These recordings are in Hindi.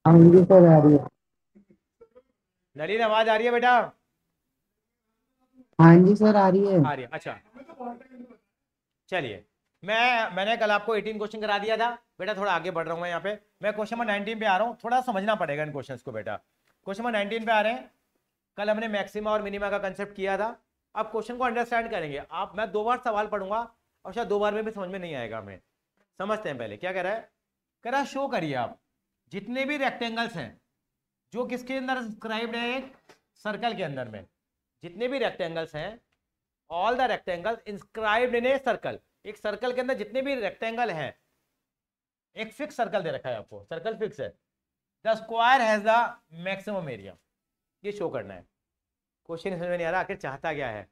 हाँ जी सर आ रही है। नलीन आवाज आ रही है बेटा? हाँ जी सर आ रही है। आ रही है, अच्छा। चलिए, मैंने कल आपको 18 क्वेश्चन करा दिया था बेटा। थोड़ा आगे बढ़ रहा हूँ मैं यहाँ पे। मैं क्वेश्चन नंबर 19 पे आ रहा हूँ, थोड़ा समझना पड़ेगा इन क्वेश्चंस को बेटा। क्वेश्चन नंबर 19 पे आ रहे हैं। कल हमने मैक्सिमा और मिनिमा का कंसेप्ट किया था। अब क्वेश्चन को अंडरस्टैंड करेंगे आप। मैं 2 बार सवाल पढ़ूंगा और शायद 2 बार में भी समझ में नहीं आएगा हमें। समझते हैं पहले क्या कह रहा है। कह रहा है शो करिए आप जितने भी रेक्टेंगल्स हैं जो किसके अंदर इंस्क्राइब्ड है, एक सर्कल के अंदर में। जितने भी रेक्टेंगल्स हैं, all the rectangle inscribed in a circle. एक सर्कल के अंदर जितने भी रेक्टेंगल हैं, एक फिक्स सर्कल दे रखा है आपको, सर्कल फिक्स है। The square has the maximum area, ये शो करना है। क्वेश्चन समझ में नहीं आ रहा आखिर चाहता क्या है।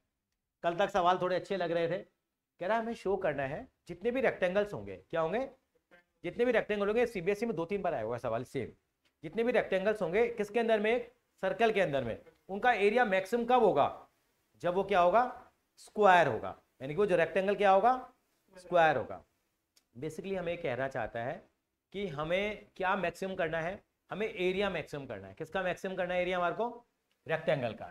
कल तक सवाल थोड़े अच्छे लग रहे थे। कह रहा है हमें शो करना है जितने भी रेक्टेंगल्स होंगे, क्या होंगे, जितने भी रेक्टेंगल होंगे। सीबीएसई में 2-3 बार आया हुआ सवाल सेम। जितने भी रेक्टेंगल्स होंगे किसके अंदर में, एक सर्कल के अंदर में, उनका एरिया मैक्सिमम कब होगा, जब वो क्या होगा, स्क्वायर होगा। यानी कि वो जो रेक्टेंगल क्या होगा, स्क्वायर होगा। बेसिकली हमें कहना चाहता है कि हमें क्या मैक्सिमम करना है, हमें एरिया मैक्सिमम करना है। किसका मैक्सिमम करना है एरिया हमारे को, रेक्टेंगल का।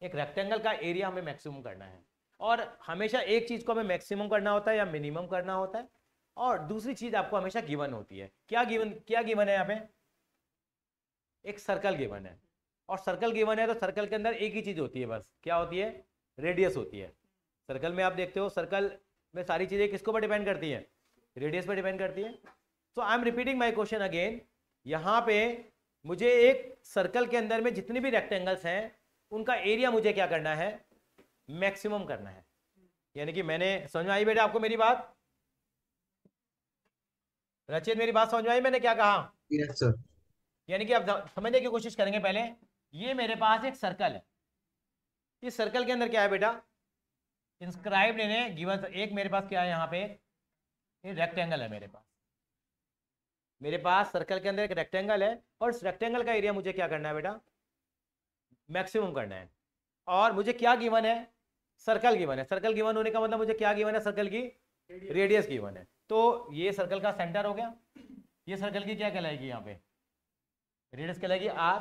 एक रेक्टेंगल का एरिया हमें मैक्सिमम करना है। और हमेशा एक चीज को हमें मैक्सिमम करना होता है या मिनिमम करना होता है। और दूसरी चीज आपको हमेशा गिवन होती है। क्या गिवन है यहाँ पे, एक सर्कल गिवन है। और सर्कल गिवन है तो सर्कल के अंदर एक ही चीज होती है बस, क्या होती है, रेडियस होती है। सर्कल में आप देखते हो, सर्कल में सारी चीजें किसके ऊपर डिपेंड करती हैं, रेडियस पर डिपेंड करती है। So I am repeating my question again. यहां पे मुझे एक सर्कल के अंदर में जितने भी रेक्टेंगल्स हैं उनका एरिया मुझे क्या करना है, मैक्सिमम करना है। यानी कि मैंने, समझ में आई बेटा आपको मेरी बात? रचित मेरी बात समझ में आई मैंने क्या कहा? Yes sir. यानी कि आप समझने की कोशिश करेंगे पहले। ये मेरे पास एक सर्कल है। इस सर्कल के अंदर क्या है बेटा, इंस्क्राइब्ड इन ए गिवन। एक मेरे पास क्या है यहाँ पे, ये रेक्टेंगल है मेरे पास। मेरे पास सर्कल के अंदर एक रेक्टेंगल है और इस रेक्टेंगल का एरिया मुझे क्या करना है बेटा, मैक्सिमम करना है। और मुझे क्या गिवन है, सर्कल गिवन है। सर्कल गिवन होने का मतलब मुझे क्या गिवन है, सर्कल की रेडियस गिवन है। तो ये सर्कल का सेंटर हो गया। ये सर्कल की क्या कहलाएगी यहाँ पे, रेडियस कहलाएगी आर।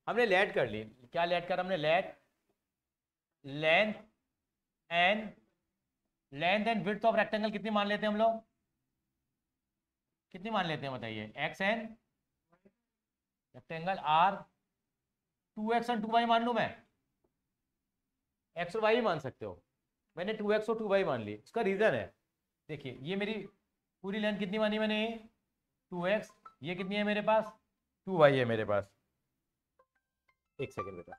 हमने लेट कर ली, क्या लेट कर, हमने late length and width of rectangle कितनी मान लेते हैं हम लोग, कितनी मान लेते हैं बताइए, x N rectangle are 2x और 2y मान लूं मैं, एक्स और वाई भी मान सकते हो। मैंने 2x और 2y मान ली, उसका रीजन है। देखिए ये मेरी पूरी लेंथ कितनी मानी मैंने, 2x। ये कितनी है मेरे पास, 2y है मेरे पास। एक सेकेंड बेटा।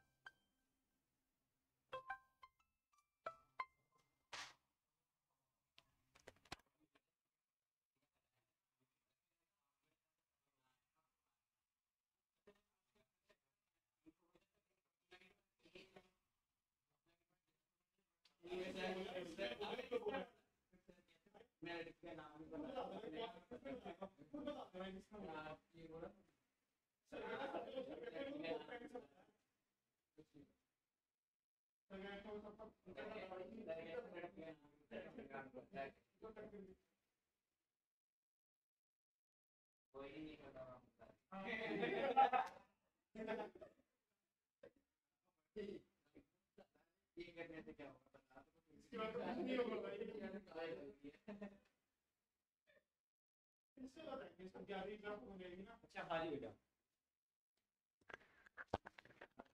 अच्छा हाँ जी बेटा।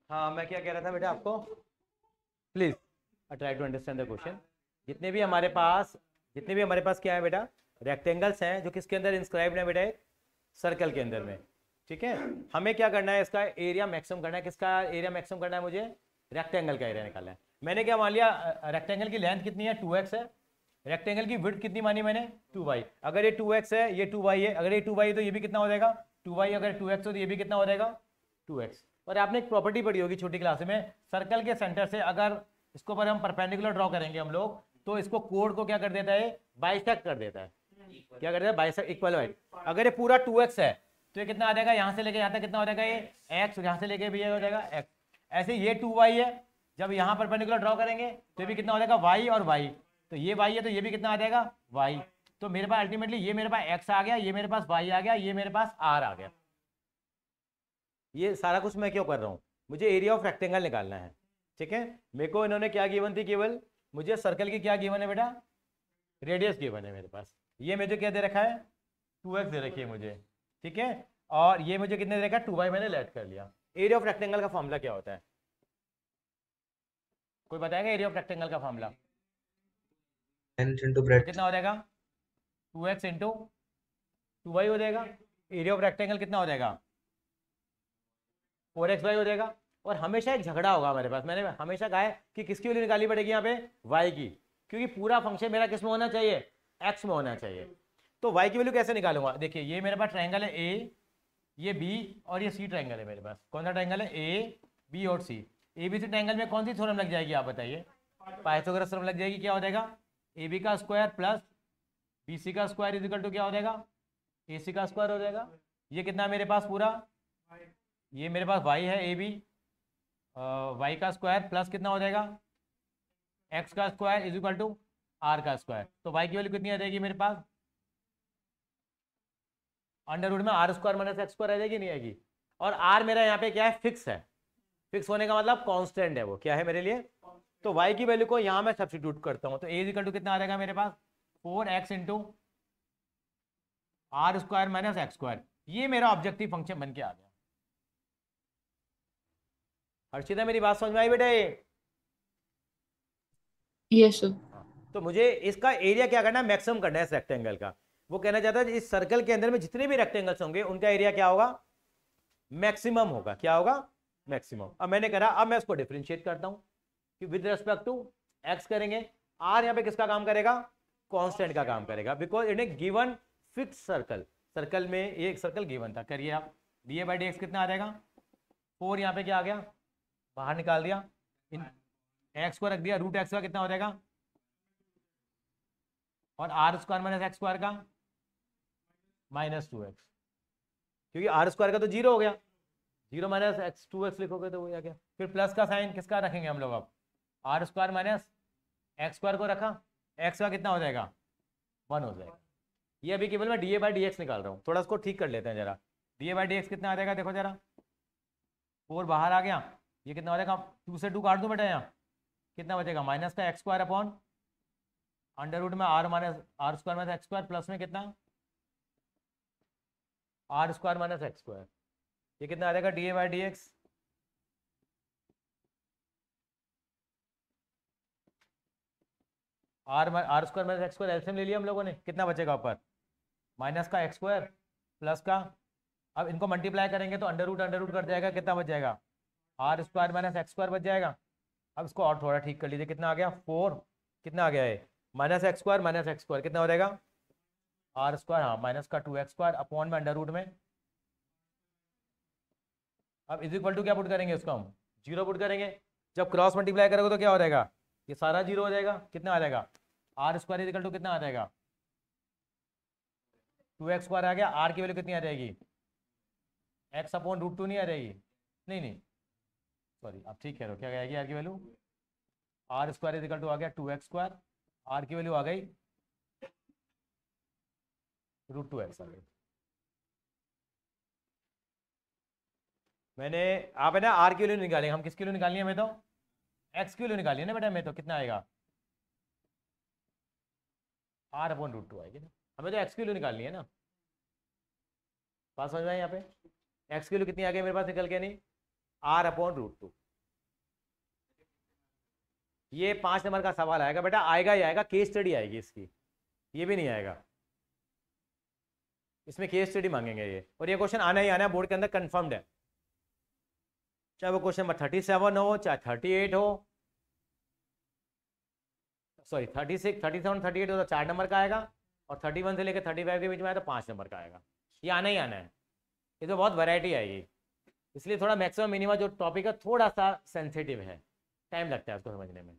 हाँ मैं क्या कह रहा था बेटा आपको, please try to understand the question. जितने भी हमारे पास जितने भी हमारे पास क्या है बेटा, रेक्टेंगल्स हैं जो किसके अंदर इंस्क्राइब्ड है बेटा, एक सर्कल के अंदर में। ठीक है, हमें क्या करना है, इसका एरिया मैक्सिमम करना है। किसका एरिया मैक्सिमम करना है मुझे, रेक्टेंगल का एरिया निकालना है। मैंने क्या मान लिया, रेक्टेंगल की लेंथ कितनी है, 2x है। रेक्टेंगल की विड्थ कितनी मानी मैंने, 2y। अगर ये 2x है, ये 2y है, अगर ये 2y है तो ये भी कितना हो जाएगा, 2y। अगर 2x हो तो ये भी कितना हो जाएगा, 2x। और आपने एक प्रॉपर्टी पढ़ी होगी छोटी क्लास में, सर्कल के सेंटर से अगर इसको पर हम परपेंडिकुलर ड्रॉ करेंगे हम लोग, तो इसको कोड को क्या कर देता है, बाइसेक्ट कर देता है। क्या कर देता है, बाइसेक्ट, इक्वल वाइड। अगर ये पूरा 2x है तो ये कितना आ जाएगा, यहाँ से लेके यहाँ तक कितना हो जाएगा, ये x। यहाँ से लेके भी ये हो जाएगा x। ऐसे ये 2y है, जब यहाँ परपेंडिकुलर ड्रॉ करेंगे तो ये भी कितना हो जाएगा, y और y। तो ये y है तो ये भी कितना आ जाएगा, y। तो मेरे पास अल्टीमेटली ये मेरे पास x आ गया, ये मेरे पास y आ गया, ये मेरे पास r आ गया। ये सारा कुछ मैं क्यों कर रहा हूँ, मुझे एरिया ऑफ रेक्टेंगल निकालना है, ठीक है। मेरे को इन्होंने क्या गिवन थी, केवल मुझे सर्कल की क्या गिवन है बेटा, रेडियस गिवन है मेरे पास। ये मुझे क्या दे रखा है, 2x दे रखी है मुझे, ठीक है। और ये मुझे कितने दे रखा है, 2y मैंने लेट कर लिया। एरिया ऑफ रेक्टेंगल का फॉर्मूला क्या होता है, कोई बताएगा एरिया ऑफ रेक्टेंगल का फॉर्मूला? into तो breadth कितना हो जाएगा, 2x इंटू 2y हो जाएगा। एरिया ऑफ रेक्टेंगल कितना हो जाएगा, 4xy हो जाएगा। और हमेशा एक झगड़ा होगा हमारे पास, मैंने हमेशा कहा है कि किसकी वैल्यू निकालनी पड़ेगी यहाँ पे, y की, क्योंकि पूरा फंक्शन मेरा किस में होना चाहिए, x में होना चाहिए। तो y की वैल्यू कैसे निकालूंगा, देखिए ये मेरे पास ट्रायंगल है a, ये b और ये c ट्रायंगल है मेरे पास। कौन सा ट्रायंगल है, a b और c। ABC ट्रायंगल में कौन सी थ्योरम लग जाएगी आप बताइए, पाइथागोरस थ्योरम लग जाएगी। क्या हो जाएगा, AB का स्क्वायर प्लस BC का स्क्वायर इज इक्वल टू क्या हो जाएगा, AC का स्क्वायर हो जाएगा। ये कितना मेरे पास पूरा, ये मेरे पास y है AB, y का स्क्वायर प्लस कितना हो जाएगा, x का square is equal to r का स्क्वायर। तो y की वैल्यू कितनी आ जाएगी मेरे पास, अंडर रूट में R square minus x square आ जाएगी, नहीं आएगी। और r मेरा यहाँ पे क्या है, फिक्स है। फिक्स होने का मतलब कांस्टेंट है, वो क्या है मेरे लिए। तो y की वैल्यू को यहाँ मैं सब्स्टिट्यूट करता हूँ, तो a इक्वल टू कितना आ जाएगा मेरे पास, 4x into r square minus x square. ये मेरा ऑब्जेक्टिव फंक्शन बन के आ गया। हर्षिता मेरी बात समझ में आई बेटे? Yes sir. तो मुझे इसका एरिया क्या करना है, मैक्सिमम करना है इस रेक्टेंगल का। वो कहना चाहता है इस सर्कल के अंदर में जितने भी रेक्टेंगल्स होंगे उनका एरिया क्या होगा, मैक्सिमम होगा। क्या होगा, मैक्सिमम। अब मैंने करा, अब मैं इसको डिफरेंशिएट करता हूं कि विद रिस्पेक्ट टू एक्स करेंगे। आर यहाँ पे किसका काम करेगा, कांस्टेंट का काम करेगा, because it A given fix circle. Circle में ये एक सर्कल गिवन था, करिए आप, D A by D x कितना आ जाएगा, 4 यहाँ पे क्या आ गया, बाहर निकाल दिया, इन एक्स को रख दिया, रूट एक्स का कितना हो जाएगा, और r square minus x square का माइनस 2x, क्योंकि आर स्क्वायर का तो 0 हो गया, 0 माइनस एक्स 2x लिखोगे तो वो आ गया। फिर प्लस का साइन किसका रखेंगे हम लोग, अब r square minus x square को रखा, एक्स का कितना हो जाएगा, 1 हो जाएगा। ये अभी केवल मैं D A by D x निकाल रहा हूँ, थोड़ा इसको ठीक कर लेते हैं जरा। D A by D x कितना आ जाएगा, देखो जरा, 4 बाहर आ गया, ये कितना हो जाएगा, 2 से 2 काट दूँ बेटा, यहाँ कितना बचेगा, माइनस का X square upon under root में R minus R square minus x square, plus में कितना R square minus x square. ये कितना आ जाएगा, D A by D X, R square minus x square LCM ले लिया हम लोगों ने, कितना बचेगा ऊपर, माइनस का एक्स स्क्वायर प्लस का, अब इनको मल्टीप्लाई करेंगे तो अंडर रूट कट जाएगा, कितना बच जाएगा, r square minus x square बच जाएगा। अब इसको और थोड़ा ठीक कर लीजिए, कितना आ गया, 4 कितना आ गया है, माइनस एक्स स्क्वायर कितना हो जाएगा, आर स्क्वायर, हाँ माइनस का 2x स्क्वायर अपॉन में अंडर रूट में। अब इज इक्वल टू क्या पुट करेंगे, उसको हम 0 पुट करेंगे। जब क्रॉस मल्टीप्लाई करोगे तो क्या हो जाएगा, ये सारा 0 हो जाएगा, कितना आ जाएगा, r square is equal to कितना आ जाएगा, 2x स्क्वायर आ गया। आर की वैल्यू कितनी आ जाएगी, x अपॉन रूट 2 नहीं आ जाएगी, नहीं सॉरी आप ठीक कह रहे हो, क्या आएगी आर की value, R square is equal to आ गया 2x स्क्वायर, आर की वैल्यू आ गई रूट 2x आ गई। मैंने आप है ना आर की वैल्यू निकालेंगे, हम किसकी वैल्यू निकालनी है, हमें तो एक्स की वैल्यू निकाली है ना बेटा, हमें तो कितना आएगा, आर अपॉन रूट 2 आएगी ना, हमें तो एक्स की वैल्यू निकालनी है ना। बात समझ में आई, यहाँ पे एक्स की वैल्यू कितनी आ गई मेरे पास निकल के, नहीं आर अपॉन रूट 2। ये 5 नंबर का सवाल आएगा बेटा, आएगा ही आएगा, केस स्टडी आएगी इसकी, ये भी नहीं आएगा, इसमें केस स्टडी मांगेंगे ये, और ये क्वेश्चन आना ही आना है, बोर्ड के अंदर कंफर्म्ड है, चाहे वो क्वेश्चन नंबर 37 हो, चाहे 38 हो, सॉरी 36 37 38 हो तो 4 नंबर का आएगा, और 31 से लेकर 35 के बीच में आया तो 5 नंबर का आएगा। ये आना ही आना है, इसमें बहुत वैरायटी आएगी, इसलिए थोड़ा मैक्सिमम मिनिमम जो टॉपिक है थोड़ा सा सेंसिटिव है, टाइम लगता है उसको समझने में,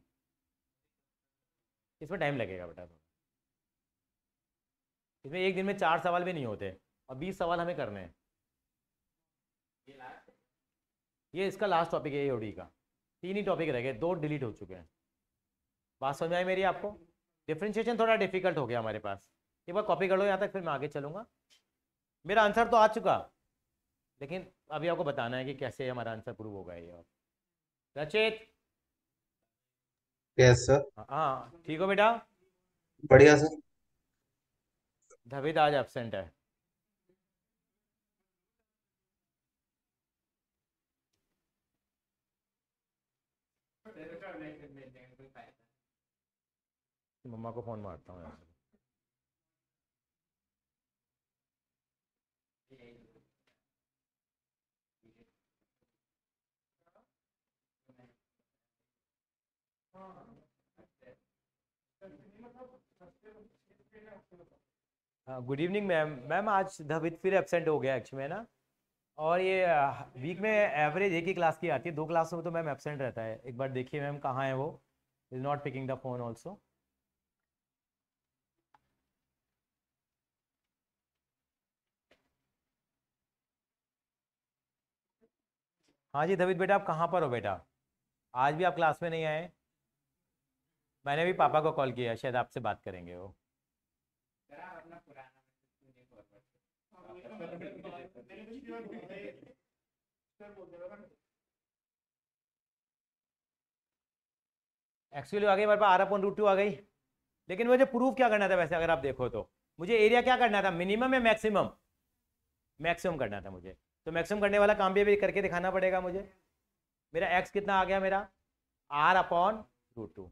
इसमें टाइम लगेगा बेटा। इसमें एक दिन में 4 सवाल भी नहीं होते, और 20 सवाल हमें करने हैं। ये इसका लास्ट टॉपिक है एओडी का, 3 ही टॉपिक रह गए, 2 डिलीट हो चुके हैं। बात समझ में आई मेरी आपको, डिफरेंशिएशन थोड़ा डिफिकल्ट हो गया हमारे पास, एक बार कॉपी कर लो यहाँ तक, फिर मैं आगे चलूंगा। मेरा आंसर तो आ चुका, लेकिन अभी आपको बताना है कि कैसे हमारा आंसर प्रूव होगा ये। और रचित, यस सर। हाँ ठीक हो बेटा? बढ़िया सर। धवित आज एब्सेंट है। मम्मा को फोन मारता हूँ यहाँ से। Good evening ma'am. मैम आज धवित फिर एब्सेंट हो गया एक्चुअली है ना। और ये वीक में एवरेज एक ही क्लास की आती है, 2 क्लासों में तो मैम एब्सेंट रहता है। एक बार देखिए मैम कहाँ है वो। Is not picking the phone also. हाँ जी धवित बेटा, आप कहाँ पर हो बेटा? आज भी आप क्लास में नहीं आए? मैंने भी पापा को कॉल किया, शायद आपसे बात करेंगे वो। एक्चुअली आ गई हमारे पास R/√2 आ गई। लेकिन मुझे प्रूफ क्या करना था वैसे, अगर आप देखो तो मुझे एरिया क्या करना था, मिनिमम या मैक्सिमम? मैक्सिमम करना था मुझे। तो मैक्सिमम करने वाला काम भी अभी करके दिखाना पड़ेगा मुझे। मेरा एक्स कितना आ गया मेरा? R/√2।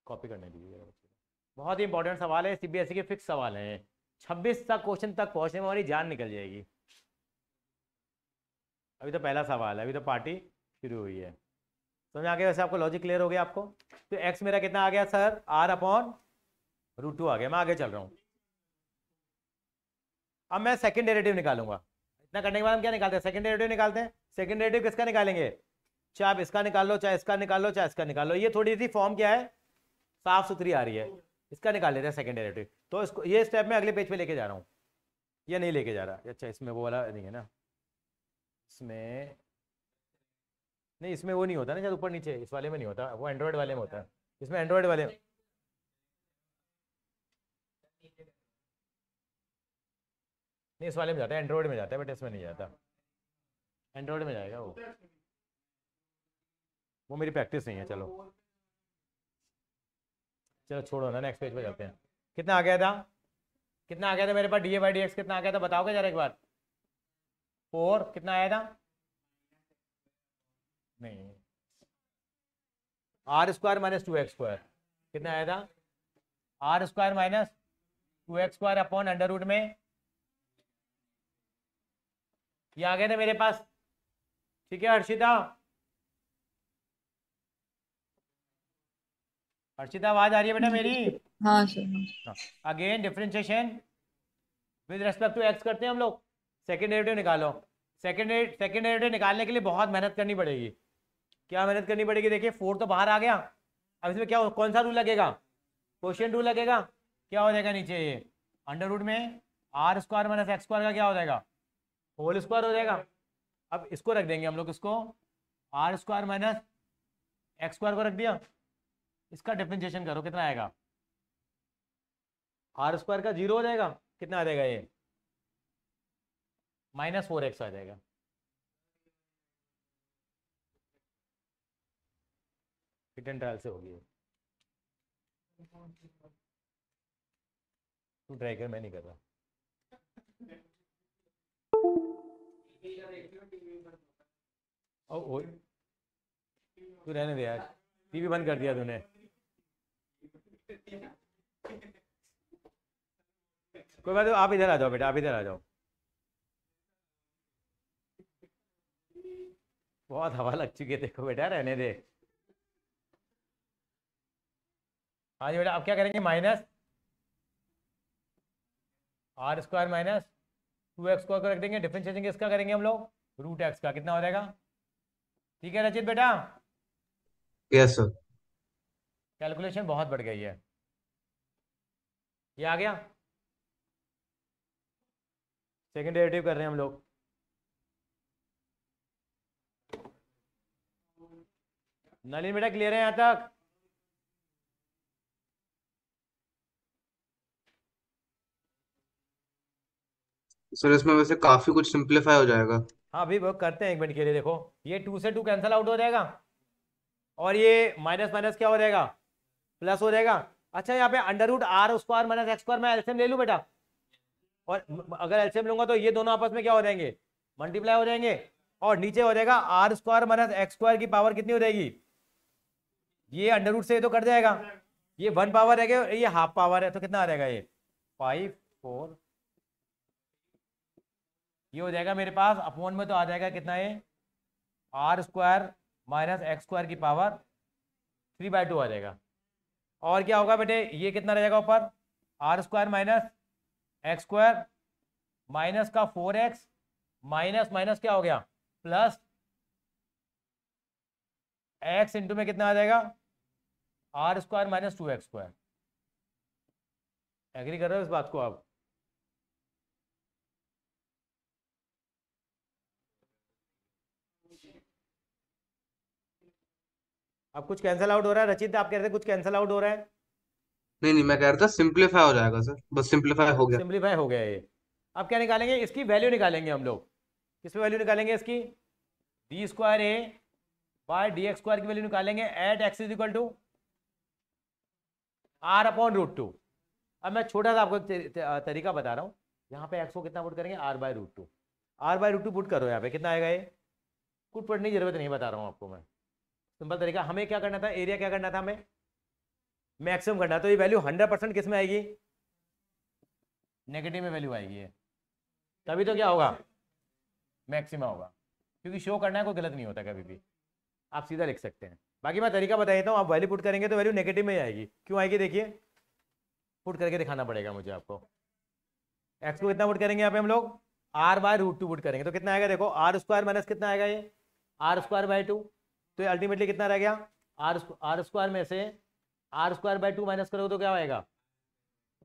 कॉपी करने दीजिए। बहुत ही इंपॉर्टेंट सवाल है, सीबीएसई के फिक्स सवाल हैं। 26 तक क्वेश्चन तक पहुंचने में हमारी जान निकल जाएगी। अभी तो पहला सवाल है, अभी तो पार्टी शुरू हुई है। समझ आ गया? वैसे आपको लॉजिक क्लियर हो गया आपको? तो एक्स मेरा कितना आ गया सर? R/√2 आ गया। मैं आगे चल रहा हूँ। अब मैं सेकंड डेरिवेटिव निकालूंगा। इतना करने के बाद हम क्या निकालते हैं? सेकंड डेरिवेटिव निकालते हैं। सेकंड डेरिवेटिव किसका निकालेंगे? चाहे आप इसका निकाल लो, चाहे इसका निकाल लो, चाहे इसका निकाल लो। ये थोड़ी सी फॉर्म क्या है, साफ सुथरी आ रही है। इसका निकाल लेते हैं सेकंड डेरिवेटिव। तो इसको ये स्टेप मैं अगले पेज पे लेके जा रहा हूँ। ये नहीं लेके जा रहा। अच्छा इसमें वो वाला नहीं है ना, इसमें नहीं, इसमें वो नहीं होता ना, शायद ऊपर नीचे इस वाले में नहीं होता, वो एंड्रॉयड वाले में होता है। इसमें एंड्रॉयड वाले नहीं, इस वाले में जाता है, एंड्रॉयड में जाता है, बट इसमें नहीं जाता। एंड्रॉयड में जाएगा वो मेरी प्रैक्टिस नहीं है। चलो चलो छोड़ो ना, नेक्स्ट पेज पे जाते हैं। कितना आ गया था? कितना आ गया था मेरे पास? DA/dx कितना आ गया था बताओगे जरा एक बार? 4 कितना आया था? नहीं, R² - 2x² कितना आया था? R² - 2x² upon under root में। ये आ गया था मेरे पास। ठीक है हर्षिता? हर्षिता आवाज आ रही है बेटा मेरी? हाँ सर। हाँ again differentiation with respect to x करते हैं हम लोग। सेकंड डेरिवेटिव निकालो। सेकंड डेरिवेटिव निकालने के लिए बहुत मेहनत करनी पड़ेगी। क्या मेहनत करनी पड़ेगी? देखिए 4 तो बाहर आ गया। अब इसमें क्या कौन सा रूल लगेगा? क्वोशिएंट रूल लगेगा। क्या हो जाएगा नीचे? ये अंडर रूट में R² - x² का क्या हो जाएगा? होल स्क्वायर हो जाएगा। अब इसको रख देंगे हम लोग, इसको R² - x² को रख दिया। इसका डिफरेंशिएशन करो, कितना आएगा? R² का 0 हो जाएगा। कितना आ जाएगा ये? -4x आ जाएगा। हिट एंड ट्रायल से होगी। तू ट्राई कर, मैं नहीं कर रहा। ओ तू रहने दे यार, टीवी बंद कर दिया तूने। कोई बात नहीं, आप इधर आ जाओ बेटा, आप इधर आ जाओ। बहुत हवा लग चुकी है, देखो बेटा रहने दे। हाँ जी बेटा, अब क्या करेंगे? -R² - 2x² को रख देंगे। डिफरेंशिएशन किसका करेंगे हम लोग? √x का। कितना हो जाएगा? ठीक है रचित बेटा? Yes sir. कैलकुलेशन बहुत बढ़ गई है। ये आ गया। सेकंड डेरिवेटिव कर रहे हैं हम लोग। नलिन बेटा क्लियर है यहाँ तक? सर इसमें वैसे काफी कुछ सिंप्लीफाई हो जाएगा। हाँ अभी वो करते हैं, एक मिनट के लिए देखो। ये 2 से 2 कैंसिल आउट हो जाएगा, और ये माइनस माइनस क्या हो जाएगा, प्लस हो जाएगा। अच्छा यहाँ पे under root r square minus x square मैं एलसीएम ले लूँ बेटा, और अगर एलसीएम लूंगा तो ये दोनों आपस में क्या हो जाएंगे, मल्टीप्लाई हो जाएंगे। और नीचे हो जाएगा r square minus x square की पावर कितनी हो जाएगी, ये अंडर रूट से ये तो कट जाएगा, ये 1 पावर है, ये हाफ पावर है, तो कितना आ जाएगा ये 5 4, ये हो जाएगा मेरे पास अपॉन में तो आ जाएगा कितना ये r square minus x square की पावर 3/2 आ जाएगा। और क्या होगा बेटे, ये कितना रहेगा ऊपर, r square minus x square minus का 4x माइनस माइनस क्या हो गया प्लस x इंटू में कितना आ जाएगा r square minus 2x square. Agree कर रहे हो इस बात को आप? अब कुछ कैंसिल आउट हो रहा है रचित, आप कह रहे थे कुछ कैंसिल आउट हो रहा है। नहीं नहीं, मैं कह रहा था सिंप्लीफाई हो जाएगा सर, बस सिंप्लीफाई हो गया। सिंप्लीफाई हो गया ये। अब क्या निकालेंगे, इसकी वैल्यू निकालेंगे हम लोग। किस वैल्यू निकालेंगे इसकी, d square a by d x square की वैल्यू निकालेंगे at x is equal to r/√2। अब मैं छोटा सा आपको तरीका बता रहा हूँ। यहाँ पे एक्स को कितना पुट करेंगे, r/√2। r/√2 पुट करो यहाँ पे, कितना आएगा ये, कुछ पढ़ने की जरूरत नहीं, बता रहा हूँ आपको मैं। सिंपल तरीका, हमें क्या करना था, एरिया क्या करना था हमें, मैक्सिमम करना। तो ये वैल्यू 100% किस में आएगी, नेगेटिव में वैल्यू आएगी ये, तभी तो क्या होगा, मैक्सिमम होगा। क्योंकि शो करना है, कोई गलत नहीं होता कभी भी, आप सीधा लिख सकते हैं। बाकी मैं तरीका बता देता हूँ, आप वैल्यू पुट करेंगे तो वैल्यू नेगेटिव में ही आएगी। क्यों आएगी देखिए, पुट करके दिखाना पड़ेगा मुझे आपको। एक्स को कितना पुट करेंगे यहाँ पे हम लोग, r/√2 पुट करेंगे तो कितना आएगा, देखो आर स्क्वायर माइनस कितना आएगा ये r² बाई 2। तो ये अल्टीमेटली कितना रह गया, आर स्क्वायर में से r² बाई 2 माइनस करोगे तो क्या आएगा,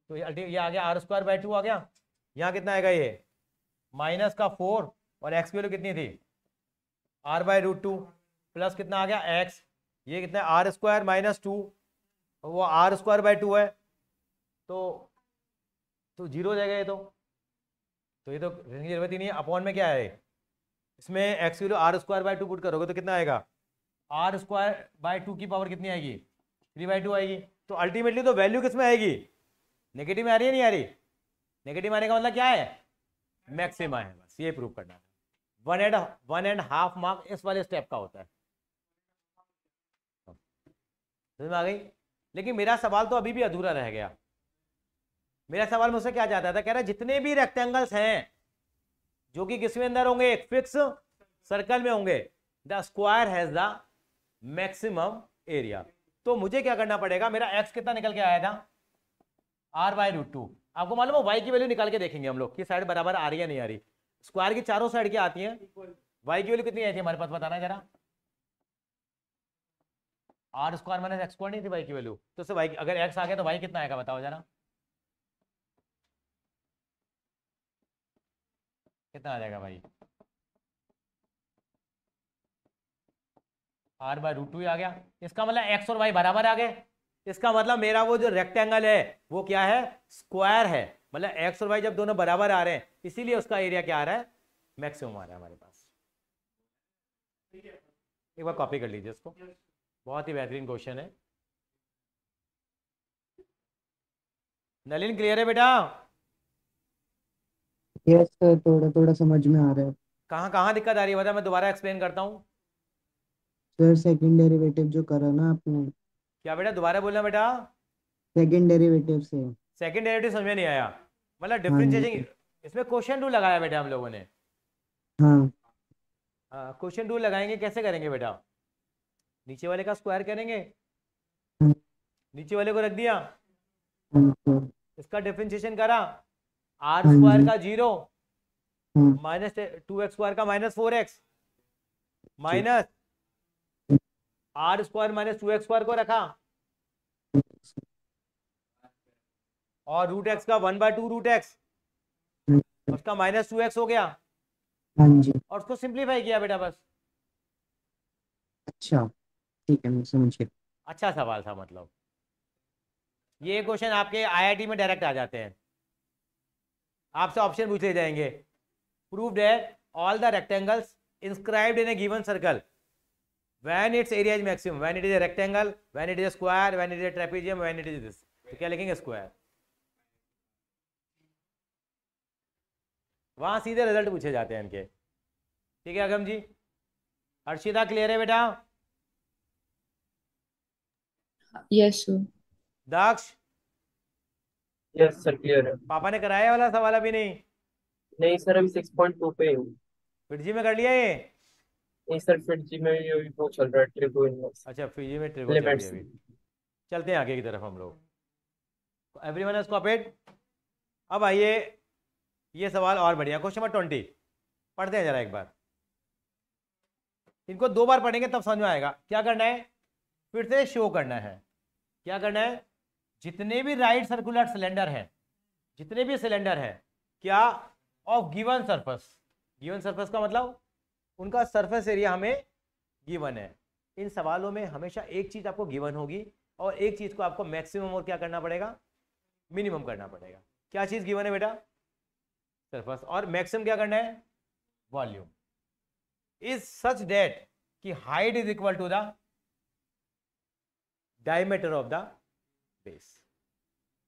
तो ये आ गया r² बाई 2 आ गया। यहाँ कितना आएगा ये माइनस का 4, और एक्स की वैल्यू कितनी थी r/√2, प्लस कितना आ गया एक्स, ये कितना r² - 2, वो r² बाई 2 है, तो जीरो हो जाएगा ये तो ये तो रहने की जरूरत ही नहीं है। अपॉन में क्या है, इसमें एक्स की वैल्यू r² बाई 2 पुट करोगे तो कितना आएगा, r² बाई 2 की पावर कितनी आएगी, 3/2 आएगी। तो अल्टीमेटली तो वैल्यू किस में आएगी, नेगेटिव में आ रही है नहीं आ रही, नेगेटिव आने का मतलब क्या है, मैक्सिमा है, बस ये प्रूव करना है। 1.5 मार्क इस वाले स्टेप का होता है, समझ में आ गई। लेकिन मेरा सवाल तो अभी भी अधूरा रह गया। मेरा सवाल मुझसे क्या चाहता था, कह रहा जितने भी रेक्टेंगल्स हैं जो कि किसमें अंदर होंगे, एक फिक्स सर्कल में होंगे, the square has the maximum area. तो मुझे क्या करना पड़ेगा, मेरा एक्स कितना निकल के आया था r/√2। आपको मालूम है y की वैल्यू निकाल के देखेंगे हम लोग कि साइड बराबर आ रही है नहीं आ रही। स्क्वायर की चारों साइड क्या आती है, y की वैल्यू कितनी आई थी हमारे पास, बताना जरा। r² - x² नहीं थी y की वैल्यू, तो y अगर x आ गया तो y कितना आएगा बताओ जरा, कितना आ जाएगा भाई, r/√2 ही आ गया। इसका मतलब x और y बराबर आ गए। इसका मतलब मेरा वो जो रेक्टेंगल है वो क्या है, स्क्वायर है। मतलब x और y जब दोनों बराबर आ रहे हैं इसीलिए उसका एरिया क्या आ रहा है, मैक्सिमम आ रहा है हमारे पास। एक बार कॉपी कर लीजिए इसको, बहुत ही बेहतरीन क्वेश्चन है। नलिन क्लियर है बेटा, यस सर, थोड़ा थोड़ा समझ में आ रहा है। कहाँ कहाँ दिक्कत आ रही है बता, मैं दोबारा एक्सप्लेन करता हूँ। सर सेकंड डेरिवेटिव जो करा ना आपने, क्या बेटा, दोबारा बोलना बेटा। सेकंड डेरिवेटिव से। सेकंड डेरिवेटिव समझ में नहीं आया, मतलब हाँ डिफरेंशिएटिंग, जी। इसमें क्वेश्चन रूल लगाया बेटा हम लोगों ने। हाँ। क्वेश्चन रूल लगाएंगे, कैसे करेंगे बेटा, नीचे वाले का स्क्वायर करेंगे, हाँ। नीचे वाले को रख दिया, हाँ सर। इसका डिफरेंशिएशन करा, आर हाँ स्क्वायर जी। का 0 हाँ -2x² का -4x जी। माइनस r² - 2x² को रखा, और √x का 1/2 √x, उसका -2x हो गया, हाँ जी। और उसको सिंप्लीफाई किया बेटा बस। अच्छा, ठीक है, मैं समझ गया। अच्छा सवाल था, मतलब ये क्वेश्चन आपके आईआईटी में डायरेक्ट आ जाते हैं। आपसे ऑप्शन पूछ ले जाएंगे। Prove that all the rectangles inscribed in A given circle when its area is maximum, when it is a rectangle, when it is a square, when it is a trapezium, when it is this. तो क्या लिखेंगे? स्क्वायर। वहां सीधे रिजल्ट पूछे जाते हैं इनके। ठीक है अगम जी? अर्शिता क्लियर है बेटा? Yes sir. Daksh? Yes sir clear है। पापा ने कराया वाला सवाल अभी नहीं? नहीं सर अभी 6.2 पे हूँ। फिटजी में कर लिया ये? नहीं सर फिर जी में ये वो चल रहा है ट्रिगो इनवर्स। अच्छा फिजी में ट्रिगो चल रही है अभी। चलते हैं आगे की तरफ हम लोग। Everyone has copied? अब आइए ये सवाल और बढ़िया। क्वेश्चन नंबर 20 पढ़ते हैं जरा एक बार। इनको 2 बार पढ़ेंगे तब समझ में आएगा। क्या करना है? फिर से शो करना है। क्या करना है? जितने भी राइट सर्कुलर सिलेंडर हैं, जितने भी सिलेंडर हैं, क्या of given surface, given surface का मतलब उनका सरफेस एरिया हमें गिवन है। इन सवालों में हमेशा एक चीज आपको गिवन होगी और एक चीज को आपको मैक्सिमम और क्या करना पड़ेगा? मिनिमम करना पड़ेगा। क्या चीज गिवन है बेटा? सरफेस। और मैक्सिमम क्या करना है? वॉल्यूम। इज सच दैट कि height is equal to the diameter of the base.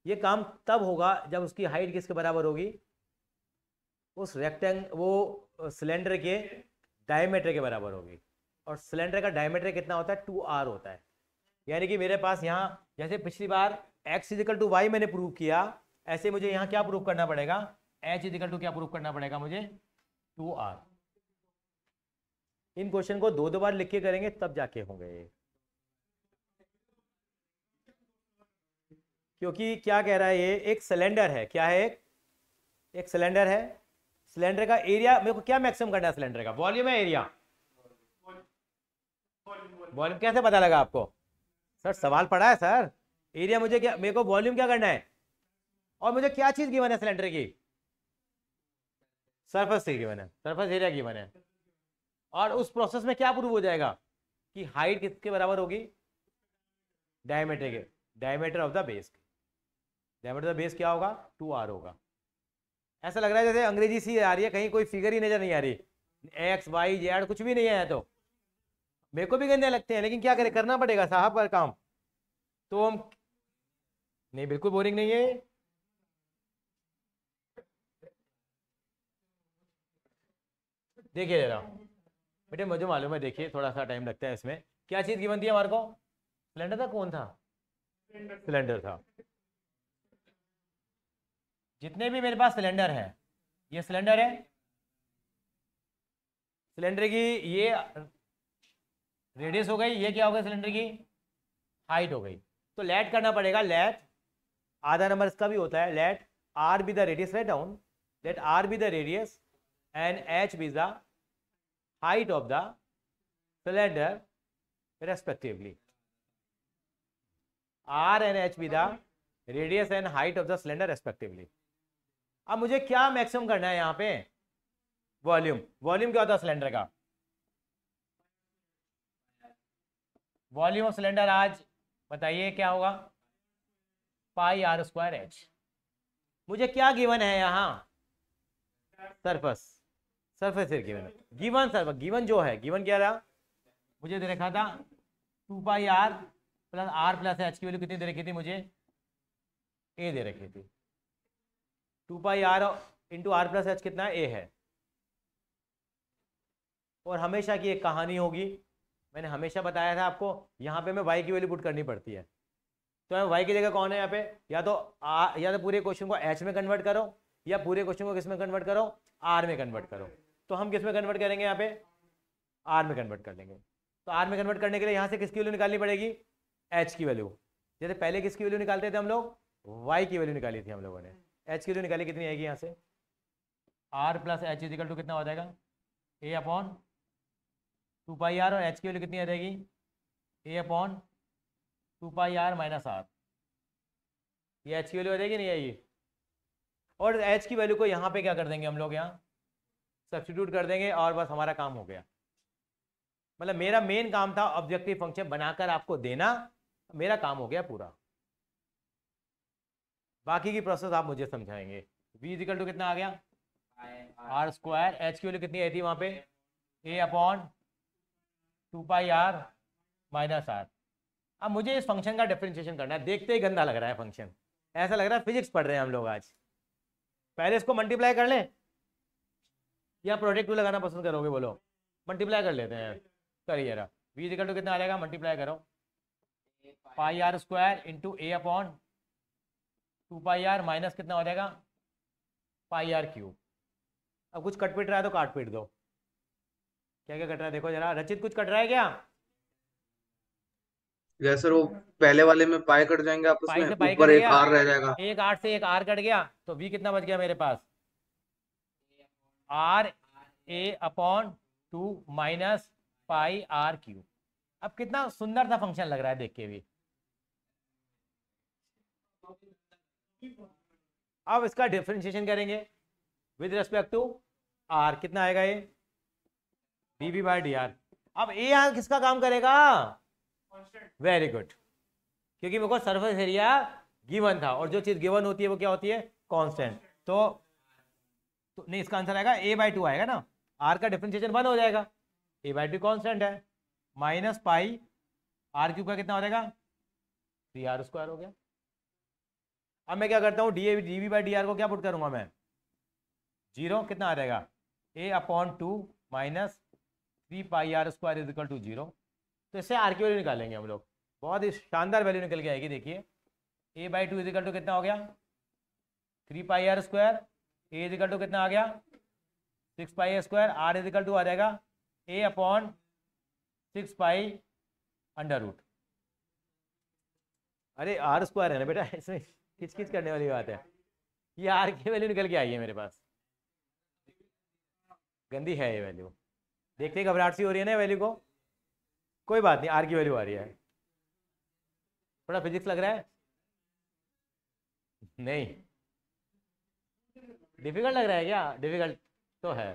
ये काम तब होगा जब उसकी हाइट किसके बराबर होगी? उस वो सिलेंडर के डायमीटर के बराबर होगी। और सिलेंडर का डायमीटर कितना होता है? 2r होता है। यानी कि मेरे पास यहाँ जैसे पिछली बार x इजिकल टू वाई मैंने प्रूव किया, ऐसे मुझे यहाँ क्या प्रूव करना पड़ेगा? h इजिकल टू क्या प्रूव करना पड़ेगा मुझे? 2r। इन क्वेश्चन को 2 बार लिख के करेंगे तब जाके होंगे ये। क्योंकि क्या कह रहा है ये? एक सिलेंडर है। क्या है? एक सिलेंडर है। सिलेंडर का एरिया मेरे को क्या मैक्सिमम करना है? सिलेंडर का वॉल्यूम है एरिया? वॉल्यूम कैसे पता लगा आपको? सर सवाल पढ़ा है सर। एरिया मुझे क्या, मेरे को वॉल्यूम क्या करना है? और मुझे क्या चीज गिवन है सिलेंडर की? सरफेस से गिवन है, सरफेस एरिया गिवन है। और उस प्रोसेस में क्या प्रूव हो जाएगा कि हाइट किसके बराबर होगी? डायमीटर के, diameter of the base. Diameter of the base क्या होगा? 2r होगा। ऐसा लग रहा है जैसे अंग्रेजी सी आ रही है, कहीं कोई फिगर ही नजर नहीं आ रही। एक्स वाई जेड कुछ भी नहीं है। तो मेरे को भी गंदे लगते हैं, लेकिन क्या करें, करना पड़ेगा साहब पर काम। तो हम नहीं, बिल्कुल बोरिंग नहीं है। देखिए जरा बेटे, मुझे मालूम है, देखिए थोड़ा सा टाइम लगता है इसमें। क्या चीज की बनती है हमारे को? सिलेंडर था? कौन था? सिलेंडर था। जितने भी मेरे पास सिलेंडर है, ये सिलेंडर है। सिलेंडर की ये रेडियस हो गई, ये क्या हो गई? सिलेंडर की हाइट हो गई। तो लेट करना पड़ेगा। लेट आधा नंबर इसका भी होता है। Let r be the radius, write down. Let r be the radius and h be the height of the cylinder respectively. R and h be the radius and height of the cylinder respectively. अब मुझे क्या मैक्सिमम करना है यहाँ पे? वॉल्यूम। वॉल्यूम क्या होता है सिलेंडर का? वॉल्यूम ऑफ सिलेंडर आज बताइए क्या होगा? पाई आर स्क्वायर एच। मुझे क्या गिवन है यहाँ? सरफेस, सरफेस एरिया गिवन है। गिवन सरफेस, गिवन जो है, गिवन क्या रहा? मुझे दे रखा था 2 pi R plus R plus H की वैल्यू कितनी दे रखी थी मुझे? ए दे रखी थी। 2 pi R into R plus H कितना है? ए है। और हमेशा की एक कहानी होगी, मैंने हमेशा बताया था आपको, यहाँ पे मैं y की वैल्यू पुट करनी पड़ती है। तो y की जगह कौन है यहाँ पे? या तो पूरे क्वेश्चन को h में कन्वर्ट करो, या पूरे क्वेश्चन को किस में कन्वर्ट करो? r में कन्वर्ट करो। तो हम किस में कन्वर्ट करेंगे? यहाँ पे r में कन्वर्ट कर लेंगे। तो r में कन्वर्ट करने के लिए यहाँ से किसकी वैल्यू निकालनी पड़ेगी? h की वैल्यू। जैसे पहले किसकी वैल्यू निकालते थे हम लोग? y की वैल्यू निकाली थी हम लोगों ने। h की वैल्यू निकाली, कितनी आएगी यहाँ से? r plus h is equal to कितना हो जाएगा? a upon 2 pi r. और h की वैल्यू कितनी आ जाएगी? a upon 2 pi are minus r. ये h की वैल्यू आ जाएगी, नहीं आएगी? और h की वैल्यू को यहाँ पे क्या कर देंगे हम लोग? यहाँ सब्स्टिट्यूट कर देंगे और बस हमारा काम हो गया। मतलब मेरा मेन काम था ऑब्जेक्टिव फंक्शन बनाकर आपको देना, मेरा काम हो गया पूरा। बाकी की प्रोसेस आप मुझे समझाएंगे। v इजिकल टू कितना आ गया आर स्क्वायर, एच की वैल्यू कितनी आई थी वहां पे a upon 2 pi r minus r. अब मुझे इस फंक्शन का डिफरेंशिएशन करना है, देखते ही गंदा लग रहा है फंक्शन, ऐसा लग रहा है फिजिक्स पढ़ रहे हैं हम लोग आज। पहले इसको मल्टीप्लाई कर लें या प्रोडक्ट टू लगाना पसंद करोगे, बोलो। मल्टीप्लाई कर लेते हैं, करिए जरा। v इजिकल टू कितना आ जाएगा, मल्टीप्लाई करो, pi are square into A upon 2 pi r minus कितना हो जाएगा पाई आर क्यूब। अब कुछ कट पिट रहा है तो काट पिट दो, क्या क्या कट रहा है देखो जरा। रचित कुछ कट रहा है क्या? जैसे सर वो पहले वाले में पाई कट जाएंगे आपस पाई में, से पाई कट ऊपर एक गया, आर रह जाएगा। एक 8 से एक आर कट गया, तो v कितना बच गया मेरे पास, R A upon 2 minus pi R cube. अब कितना सुंदर सा फंक्शन लग रहा है देख के भी। अब इसका डिफरेंशिएशन करेंगे विद रिस्पेक्ट टू आर, कितना आएगा ये dv बाय डी आर। अब ए यहां किसका काम करेगा, वेरी गुड, क्योंकि मेरे को सरफेस एरिया गिवन था और जो चीज गिवन होती है वो क्या होती है, कांस्टेंट। तो नहीं, इसका आंसर आएगा a बाई 2 आएगा ना, r का डिफरेंशिएशन 1 हो जाएगा, a बाई 2 कांस्टेंट है, माइनस पाई आर क्यूब का कितना हो जाएगा 3r स्क्वायर हो गया। अब मैं क्या करता हूँ, dv बाई डी आर को क्या पुट करूंगा मैं, 0, कितना आ जाएगा a upon 2 minus 3 pi are square is equal to 0। तो इससे आर की वैल्यू निकालेंगे हम लोग, बहुत ही शानदार वैल्यू निकल के आएगी। देखिए a by 2 is equal to कितना हो गया 3 pi are square, a is equal to कितना आ गया 6 pi square, r is equal to आ जाएगा a upon 6 pi under root. अरे आर स्क्वायर है ना बेटा, इसमें खिचखिच करने वाली बात है, ये आर की वैल्यू निकल के आई है मेरे पास, गंदी है ये वैल्यू, देखते ही घबराहट सी हो रही है ना वैल्यू को। कोई बात नहीं, आर की वैल्यू आ रही है, थोड़ा फिजिक्स लग रहा है, नहीं डिफिकल्ट लग रहा है क्या, डिफिकल्ट तो है,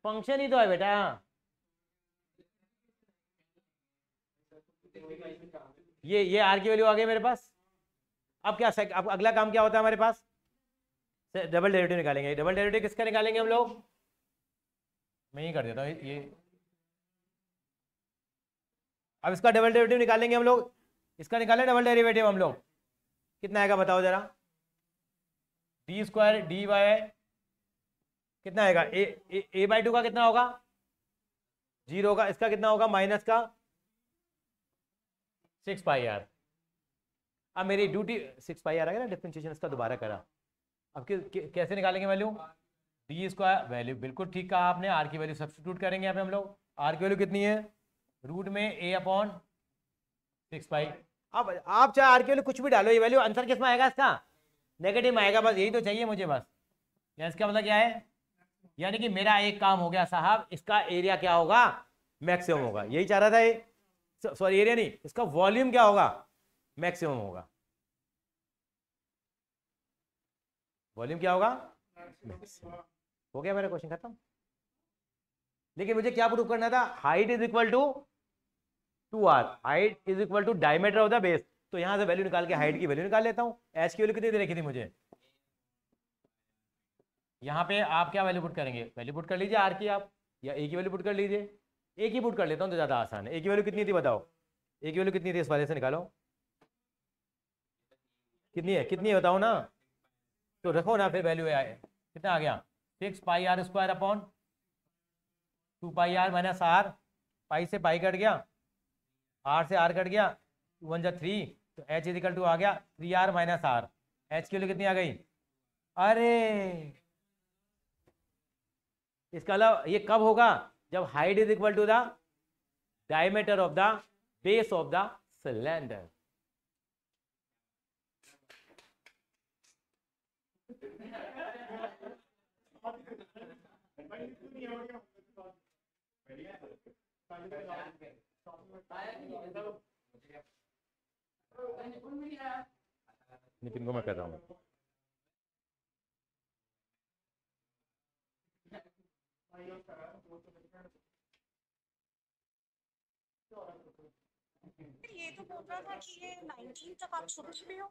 फंक्शन ही तो है बेटा। ये आर की वैल्यू आ गई मेरे पास। अब क्या अब अगला काम क्या होता है हमारे पास, डबल डेरिवेटिव निकालेंगे। डबल डेरिवेटिव किसका निकालेंगे हम लोग, मैं ही कर देता हूँ ये। अब इसका डबल डेरिवेटिव निकालेंगे हम लोग, इसका निकालें डबल डेरिवेटिव हम लोग, कितना आएगा बताओ जरा, डी स्क्वायर डी वाई कितना आएगा, ए बाई 2 का कितना होगा 0 होगा, इसका कितना होगा माइनस का 6 पाई आर। अब मेरी ड्यूटी 6 पाई आर आ गया ना, डिफरेंशिएशन इसका दोबारा करा। अब कैसे निकालेंगे वैल्यू, डी स्क्वायर, वैल्यू बिल्कुल ठीक कहा आपने, आर की वैल्यू सब्स्टिट्यूट करेंगे यहाँ पे हम लोग। आर की वैल्यू कितनी है, रूट में a अपॉन 6 पाई। अब आप चाहे आर की वैल्यू कुछ भी डालो, ये वैल्यू आंसर किस में आएगा, इसका नेगेटिव आएगा, बस यही तो चाहिए मुझे बस। या इसका मतलब क्या है, यानी कि मेरा एक काम हो गया साहब, इसका एरिया क्या होगा, मैक्सिमम होगा, यही चाह रहा था ये, सॉरी एरिया नहीं, इसका वॉल्यूम क्या होगा, मैक्सिमम होगा। वॉल्यूम क्या होगा, हो गया मेरा क्वेश्चन खत्म। लेकिन मुझे क्या प्रूव करना था, height is equal to 2r, height is equal to diameter of the base. तो यहां से वैल्यू निकाल के हाइट की वैल्यू निकाल लेता हूं। एच की वैल्यू कितनी दे रखी थी मुझे, यहाँ पे आप क्या वैल्यू पुट करेंगे, वैल्यू पुट कर लीजिए आर की आप, या ए की वैल्यू पुट कर लीजिए, ए की पुट कर लेता हूँ तो ज़्यादा आसान है। ए की वैल्यू कितनी थी बताओ, ए की वैल्यू कितनी थी, इस वाले से निकालो, कितनी है बताओ ना, तो रखो ना फिर वैल्यू आए, कितना आ गया 6 pi are square upon 2 pi are minus R, pi से पाई कट गया, आर से आर कट गया, 2 1 जा 3, तो एच इज इक्वल टू आ गया 3r माइनस आर। एच की वैल्यू कितनी आ गई, अरे इसका अलावा ये कब होगा, जब height is equal to the diameter of the base of the cylinder. Nitin को मैं कर रहा हूँ, ये तो बोल रहा था कि ये 19 तक आप छुट्टी पे हो।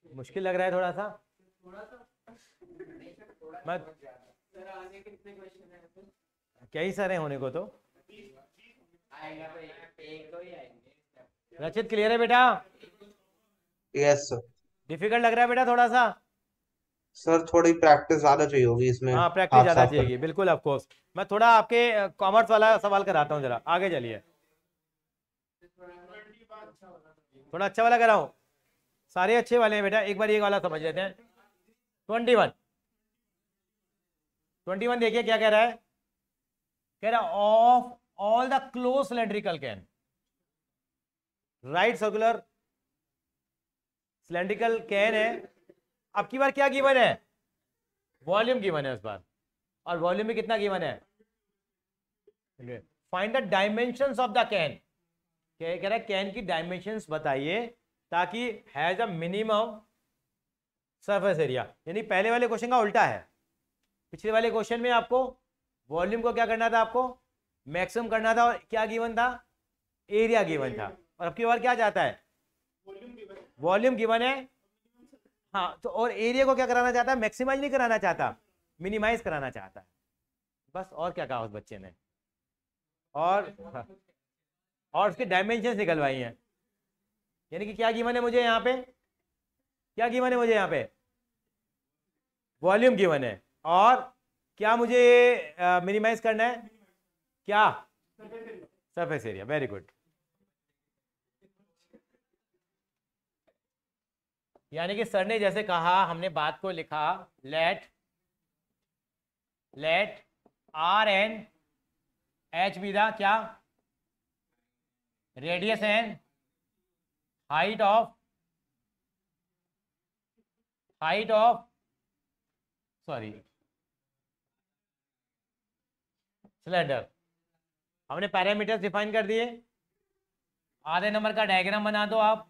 मुश्किल लग रहा है थोड़ा सा। मैं क्या ही सारे होने को तो। रचित क्लियर है बेटा? Yes sir. डिफिकल्ट लग रहा है बेटा थोड़ा सा? सर थोड़ी प्रैक्टिस ज्यादा चाहिए होगी इसमें, हाँ प्रैक्टिस हाथ ज्यादा साफ चाहिए, बिल्कुल ऑफ कोर्स। मैं थोड़ा आपके कॉमर्स वाला सवाल कराता हूँ, जरा आगे चलिए। थोड़ा अच्छा वाला कराऊं? सारे अच्छे वाले हैं बेटा, एक बार ये वाला समझ लेते हैं। 21 देखिए क्या कह रहा है। कह रहा of all the close cylindrical can, right circular cylindrical can है। अब की बार क्या गिवन है? वॉल्यूम गिवन है इस बार, और वॉल्यूम में कितना गिवन है? Find the dimensions of the can. कह रहा है कैन की डायमेंशंस बताइए ताकि has a minimum surface area. यानी पहले वाले क्वेश्चन का उल्टा है। पिछले वाले क्वेश्चन में आपको वॉल्यूम को क्या करना था? आपको मैक्सिमम करना था, और क्या गिवन था? एरिया गिवन था। और अब की बार क्या चाहता है? वॉल्यूम गिवन है, हाँ, तो और एरिया को क्या कराना चाहता है? मैक्सिमाइज नहीं कराना चाहता, मिनिमाइज कराना चाहता है। बस, और क्या कहा उस बच्चे ने? और हाँ, और उसके डायमेंशन निकलवाई हैं। यानी कि क्या गिवन है मुझे यहाँ पे? क्या गिवन है मुझे यहाँ पे? वॉल्यूम गिवन है, और क्या मुझे मिनिमाइज करना है? क्या? Surface area. Very good. यानी कि सर ने जैसे कहा, हमने बात को लिखा, let R and H be the क्या? Radius and height of sorry cylinder. हमने पैरामीटर्स डिफाइन कर दिए। आधे नंबर का डायग्राम बना दो आप।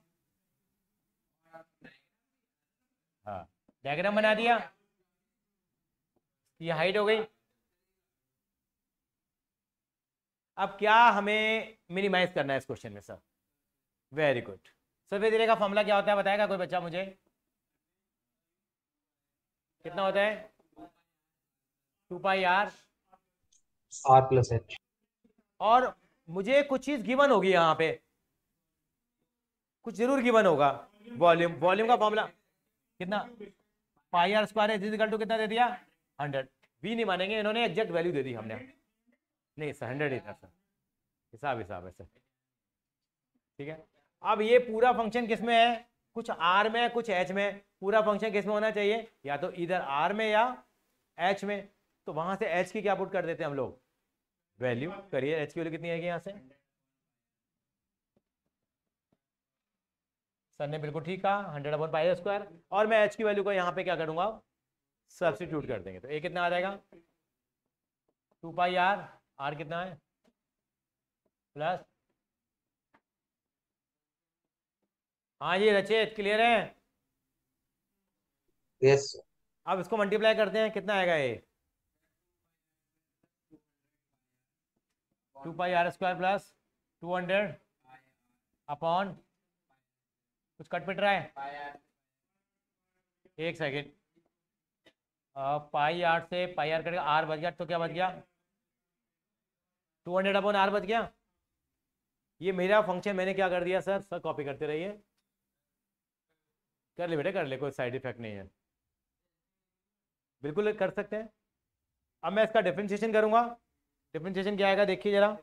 हाँ, डायग्राम बना दिया। ये हाइट हो गई। अब क्या हमें मिनिमाइज करना है इस क्वेश्चन में? Sir very good. Surface area का फॉर्मूला क्या होता है बताएगा कोई बच्चा मुझे? कितना होता है? 2πr R+H। और मुझे कुछ चीज गिवन होगी यहाँ पे, कुछ जरूर गिवन होगा। वॉल्यूम का फॉर्मूला कितना? πr² इज इक्वल टू कितना दे दिया? 100। भी नहीं मानेंगे, इन्होंने एग्जैक्ट वैल्यू दे दी हमने। नहीं सर, 100 ही था सर, हिसाब है सर। ठीक है। अब ये पूरा फंक्शन किस में है? कुछ आर में है, कुछ एच में। पूरा फंक्शन किस में होना चाहिए? या तो इधर आर में या एच में। तो वहां से एच की क्या पुट कर देते हैं हम लोग? वैल्यू करिए, एच की वैल्यू कितनी आएगी यहाँ से? सर ने बिल्कुल ठीक कहा, 100/πr²। और मैं एच की वैल्यू को यहाँ पे क्या करूंगा? सब्स्टिट्यूट कर देंगे। तो ए कितना आ जाएगा? 2πr, आर कितना है? प्लस, हाँ जी रचित क्लियर है? यस। अब इसको मल्टीप्लाई करते हैं, कितना आएगा ये? 2πr² प्लस 200 अपॉन, कुछ कट पिट रहा है? एक सेकेंड। πr से πr कटेगा, आर बच गया, तो क्या बच गया? 200/r बच गया। ये मेरा फंक्शन मैंने क्या कर दिया? सर कॉपी करते रहिए, कर ले बेटा कर ले, कोई साइड इफेक्ट नहीं है, बिल्कुल कर सकते हैं। अब मैं इसका डिफरेंशिएशन करूंगा। डिफरेंशिएशन क्या आएगा देखिए जरा।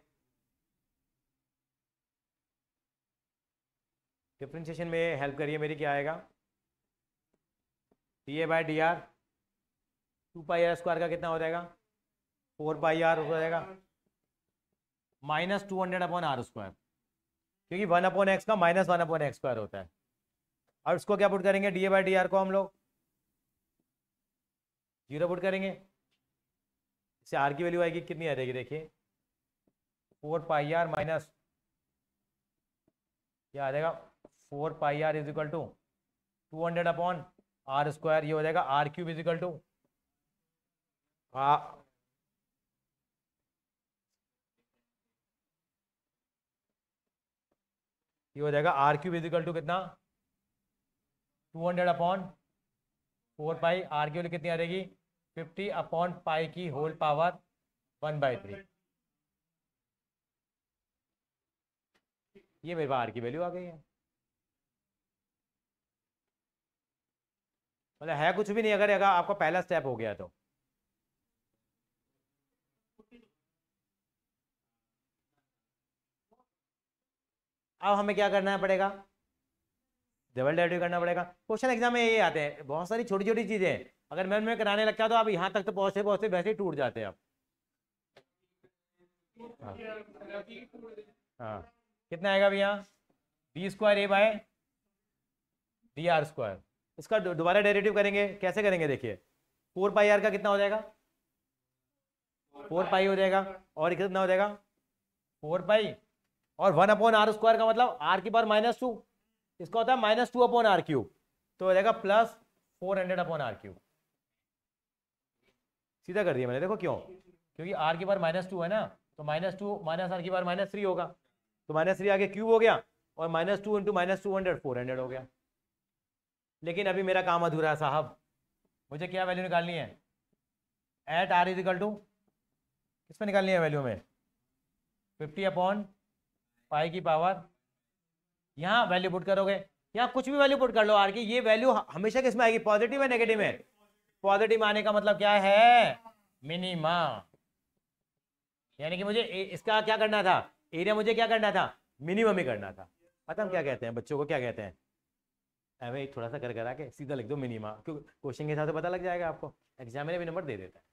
डिफरेंशिएशन में हेल्प करिए मेरी, क्या आएगा? dA/dr 2πr² का कितना हो जाएगा? 4πr हो जाएगा, माइनस 200/r², क्योंकि 1/x का माइनस 1/x² होता है। और उसको क्या पुट करेंगे? dA/dr को हम लोग 0 पुट करेंगे। इससे r की वैल्यू आएगी कितनी आ जाएगी देखिए? 4πr माइनस क्या आ जाएगा? 4πr is equal to 200/r²। ये हो जाएगा r³ इज इक्वल टू ये हो जाएगा आर क्यूब इजिकल टू कितना 200 अपॉन 4 पाई, आर की वैल्यू कितनी आ रहेगी 50 अपॉन पाई की होल पावर 1/3। ये मेरे पास आर की वैल्यू आ गई है। मतलब है कुछ भी नहीं अगर आपका पहला स्टेप हो गया तो। अब हमें क्या करना पड़ेगा, डबल डेरिवेटिव करना पड़ेगा। क्वेश्चन एग्जाम में ये आते हैं बहुत सारी छोटी छोटी चीजें, अगर मैं उनमें कराने लगता तो आप यहाँ तक तो पहुंचते पहुंचते वैसे ही टूट जाते हैं आप। हाँ, हाँ। कितना आएगा भैया B square a by D R square. इसका दोबारा डेरिवेटिव करेंगे, कैसे करेंगे देखिए 4 पाई आर का कितना हो जाएगा 4 पाई हो जाएगा, और कितना हो जाएगा 4 पाई, और 1 अपॉन आर स्क्वायर का मतलब आर की पावर -2, इसका होता है -2 अपॉन आर क्यूब, तो हो जाएगा प्लस 400 अपॉन आर क्यूब। सीधा कर दिया मैंने, देखो क्यों, क्योंकि आर की पावर -2 है ना, तो -2 माइनस आर की पावर -3 होगा, तो -3 आगे क्यूब हो गया, और -2 इंटू -200 400 हो गया। लेकिन अभी मेरा काम अधूरा है साहब, मुझे क्या वैल्यू निकालनी है एट आर इजिकल टू, किस पे निकालनी है वैल्यू में 50 अपॉन पाई की पावर, यहाँ वैल्यू पुट करोगे, यहाँ कुछ भी वैल्यू पुट कर लो आर की, ये वैल्यू हमेशा किसमें आएगी पॉजिटिव है नेगेटिव में, पॉजिटिव आने का मतलब क्या है मिनिमा, यानी कि मुझे इसका क्या करना था, एरिया मुझे क्या करना था मिनिमम ही करना था। पता हम क्या कहते हैं बच्चों को, क्या कहते हैं अरे थोड़ा सा कर करा के सीधा लिख दो मिनिमा, क्योंकि क्वेश्चन के हिसाब से पता लग जाएगा आपको, एग्जामिनर भी नंबर दे देता है।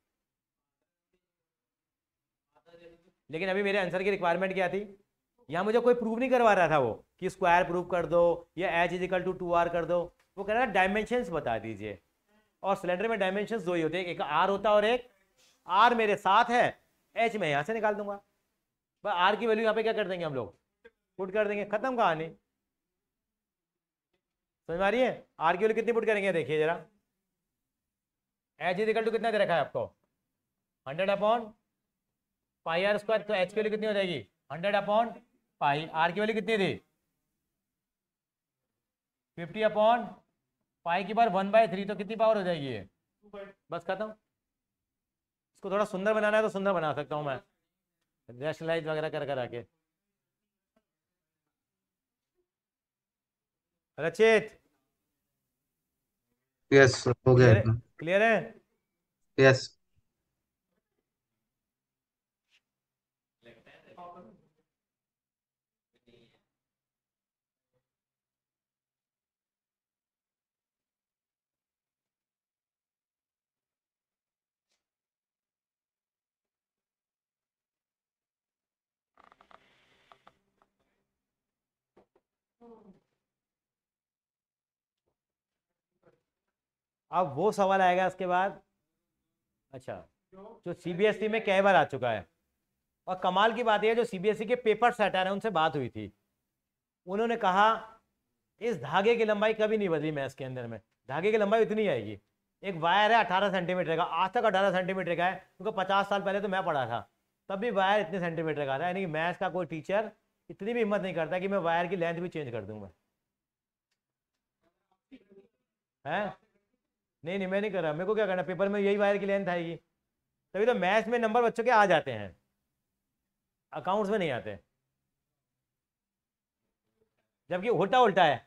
लेकिन अभी मेरे आंसर की रिक्वायरमेंट क्या थी, यहाँ मुझे कोई प्रूव नहीं करवा रहा था वो कि स्क्वायर प्रूव कर दो या एच इजिकल टू 2r कर दो, वो कह रहा है डायमेंशंस बता दीजिए, और सिलेंडर में डायमेंशंस दो ही होते हैं, एक आर होता है और एक आर मेरे साथ है, एच मैं यहाँ से निकाल दूंगा, बस आर की वैल्यू यहाँ पे क्या कर देंगे हम लोग पुट कर देंगे, खत्म कहानी। समझ में आ रही है, आर की वैल्यू कितनी पुट करेंगे देखिए जरा, एच इजिकल टू कितना दे रखा है आपको 100 अपॉन पाई आर स्क्वायर, तो एच की वैल्यू कितनी हो जाएगी 100 अपॉन पाई, आर की वैल्यू कितनी थी 50 अपॉन पाई की पावर 1/3, तो कितनी पावर हो जाएगी ये, बस खत्म। इसको थोड़ा सुंदर बनाना है तो सुंदर बना सकता हूं मैं, रैशनलाइज वगैरह कर कर आके। रचित यस हो गया इतना। क्लियर है? यस अब वो सवाल आएगा इसके बाद, अच्छा जो सीबीएसई में कई बार आ चुका है, और कमाल की बात यह है जो सीबीएसई के पेपर सेटर है उनसे बात हुई थी, उन्होंने कहा इस धागे की लंबाई कभी नहीं बदली मैथ्स के अंदर में, धागे की लंबाई उतनी आएगी, एक वायर है 18 सेंटीमीटर का, आज तक 18 सेंटीमीटर का है, क्योंकि 50 साल पहले तो मैं पढ़ा था तब भी वायर इतने सेंटीमीटर का था, यानी कि मैथ्स का कोई टीचर इतनी भी हिम्मत नहीं करता कि मैं वायर की लेंथ भी चेंज कर दूंगा, है नहीं नहीं मैं नहीं कर रहा, मेरे को क्या करना, पेपर में यही वायर की लेंथ आएगी, तभी तो मैथ्स में नंबर बच्चों के आ जाते हैं, अकाउंट्स में नहीं आते, जबकि उल्टा उल्टा है,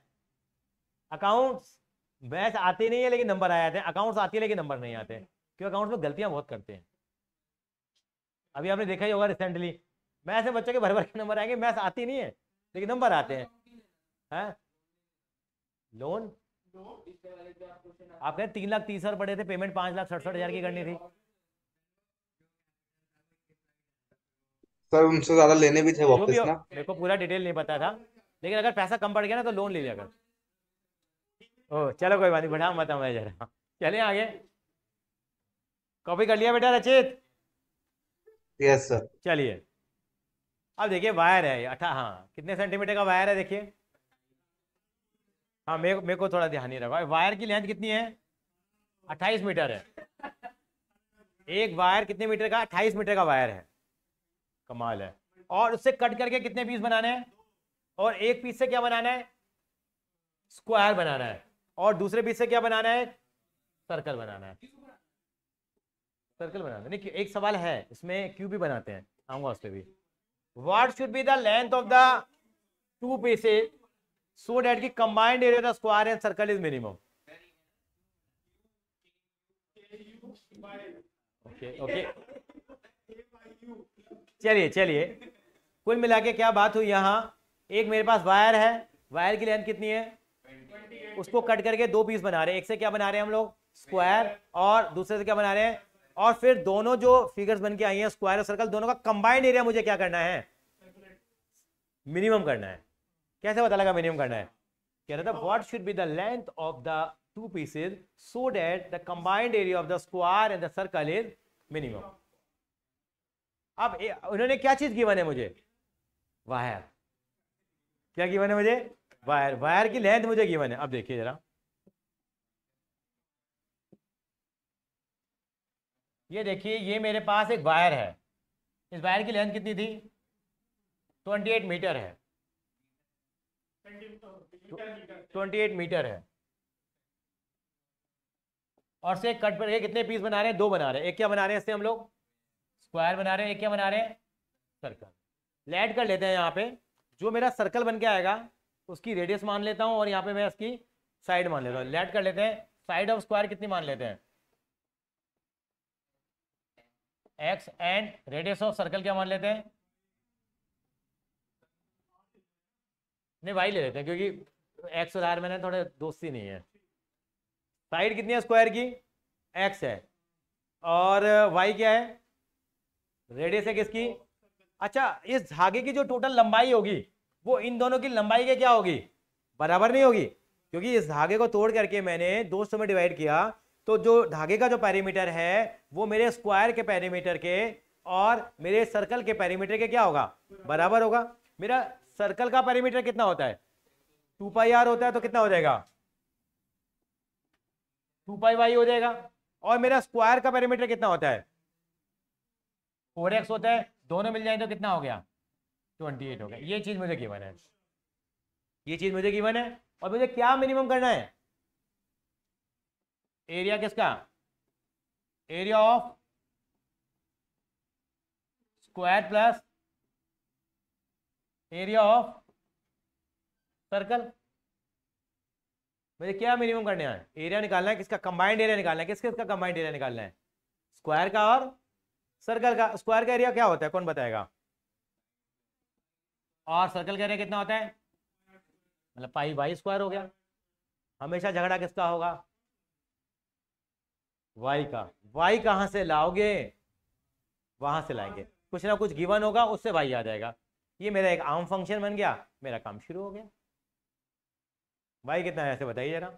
अकाउंट्स मैथ्स आते नहीं है लेकिन नंबर आ जाते हैं, अकाउंट्स आती है लेकिन नंबर नहीं आते, क्योंकि अकाउंट्स में गलतियां बहुत करते हैं। अभी आपने देखा ही होगा रिसेंटली मैथ्स में बच्चों के भर भर के नंबर आएंगे, मैथ्स आती नहीं है लेकिन नंबर आते हैं। लोन आप कहें 3,30,000 पड़े थे, पेमेंट 5,67,000 की करनी थी, सर उनसे ज्यादा लेने भी थे जो भी वापस हो, ना। मेरे को पूरा डिटेल नहीं पता था, लेकिन अगर पैसा कम पड़ गया ना तो लोन ले लिया कर। ओ चलो कोई बात नहीं, बढ़ा मत मैं जरा, चले आगे। कॉपी कर लिया बेटा रचित? Yes sir. चलिए अब देखिए वायर है हाँ कितने सेंटीमीटर का वायर है देखिए, हाँ मेरे को थोड़ा ध्यान नहीं रखा, वायर की लेंथ कितनी है 28 मीटर है, एक वायर कितने मीटर का 28 मीटर का वायर है, कमाल है। और उससे कट करके कितने पीस बनाने हैं और एक पीस से क्या बनाना है, स्क्वायर बनाना है, और दूसरे पीस से क्या बनाना है, सर्कल बनाना है। सर्कल बनाना है, नहीं एक सवाल है इसमें क्यूब भी बनाते हैं, आऊंगा उस पर भी। What should be the length of the two pieces so that की combined area of the square and circle is minimum. Okay okay, चलिए चलिए, कुल मिला के क्या बात हुई यहाँ, एक मेरे पास वायर है, वायर की लेंथ कितनी है, उसको कट करके दो पीस बना रहे हैं, एक से क्या बना रहे हैं हम लोग, स्क्वायर, और दूसरे से क्या बना रहे हैं, और फिर दोनों जो फिगर्स बन के आई हैं स्क्वायर और सर्कल, दोनों का कंबाइंड एरिया मुझे क्या करना है, मिनिमम करना है। कैसे पता लगा मिनिमम करना है, कह रहा था what should be the length of the two pieces so that the combined area of the square and the circle is minimum. अब उन्होंने क्या चीज गिवन है मुझे, वायर, क्या गिवन है मुझे, वायर, वायर की लेंथ मुझे गिवन है। अब देखिए जरा, ये देखिए, ये मेरे पास एक वायर है, इस वायर की लेंथ कितनी थी, 28 मीटर है, 28 मीटर है, और से कट करके कितने पीस बना रहे हैं, दो बना रहे हैं, एक क्या बना रहे हैं इससे हम लोग, स्क्वायर बना रहे हैं, एक क्या बना रहे हैं, सर्कल। लेट कर लेते हैं यहाँ पे, जो मेरा सर्कल बन के आएगा उसकी रेडियस मान लेता हूँ, और यहाँ पे मैं इसकी साइड मान लेता हूँ। लेट कर लेते हैं, साइड ऑफ स्क्वायर कितनी मान लेते हैं, x, and radius of circle क्या मान लेते हैं, नहीं y ले लेते हैं, क्योंकि x और r में थोड़े दोस्ती नहीं है। साइड कितनी है स्क्वायर की, x है, और y क्या है, रेडियस है किसकी। अच्छा, इस धागे की जो टोटल लंबाई होगी वो इन दोनों की लंबाई के क्या होगी, बराबर नहीं होगी, क्योंकि इस धागे को तोड़ करके मैंने 200 में डिवाइड किया, तो जो धागे का जो पेरीमीटर है वो मेरे स्क्वायर के पेरीमीटर के और मेरे सर्कल के पेरीमीटर के क्या होगा, बराबर होगा। मेरा सर्कल का पेरीमीटर कितना होता है, 2 पाई आर होता है, तो कितना हो जाएगा, 2 पाई वाई हो जाएगा। और मेरा स्क्वायर का पेरीमीटर कितना होता है, 4x होता है, दोनों मिल जाए तो कितना हो गया, 28 हो गया। ये चीज मुझे गिवन है, ये चीज मुझे गिवन है, और मुझे क्या मिनिमम करना है, एरिया किसका, area of square plus area of circle. मुझे क्या मिनिमम करना है, एरिया निकालना है, किसका कंबाइंड एरिया निकालना है, किसका कंबाइंड एरिया निकालना है, स्क्वायर का और सर्कल का। स्क्वायर का एरिया क्या होता है, कौन बताएगा, और सर्कल का एरिया कितना होता है, मतलब पाई वाई स्क्वायर हो गया। हमेशा झगड़ा किसका होगा, वाई का। वाई कहां से लाओगे, वहां से लाएंगे, कुछ ना कुछ गिवन होगा, उससे वाई आ जाएगा। ये मेरा एक आम फंक्शन बन गया, मेरा काम शुरू हो गया। वाई कितना है ऐसे बताइए जरा,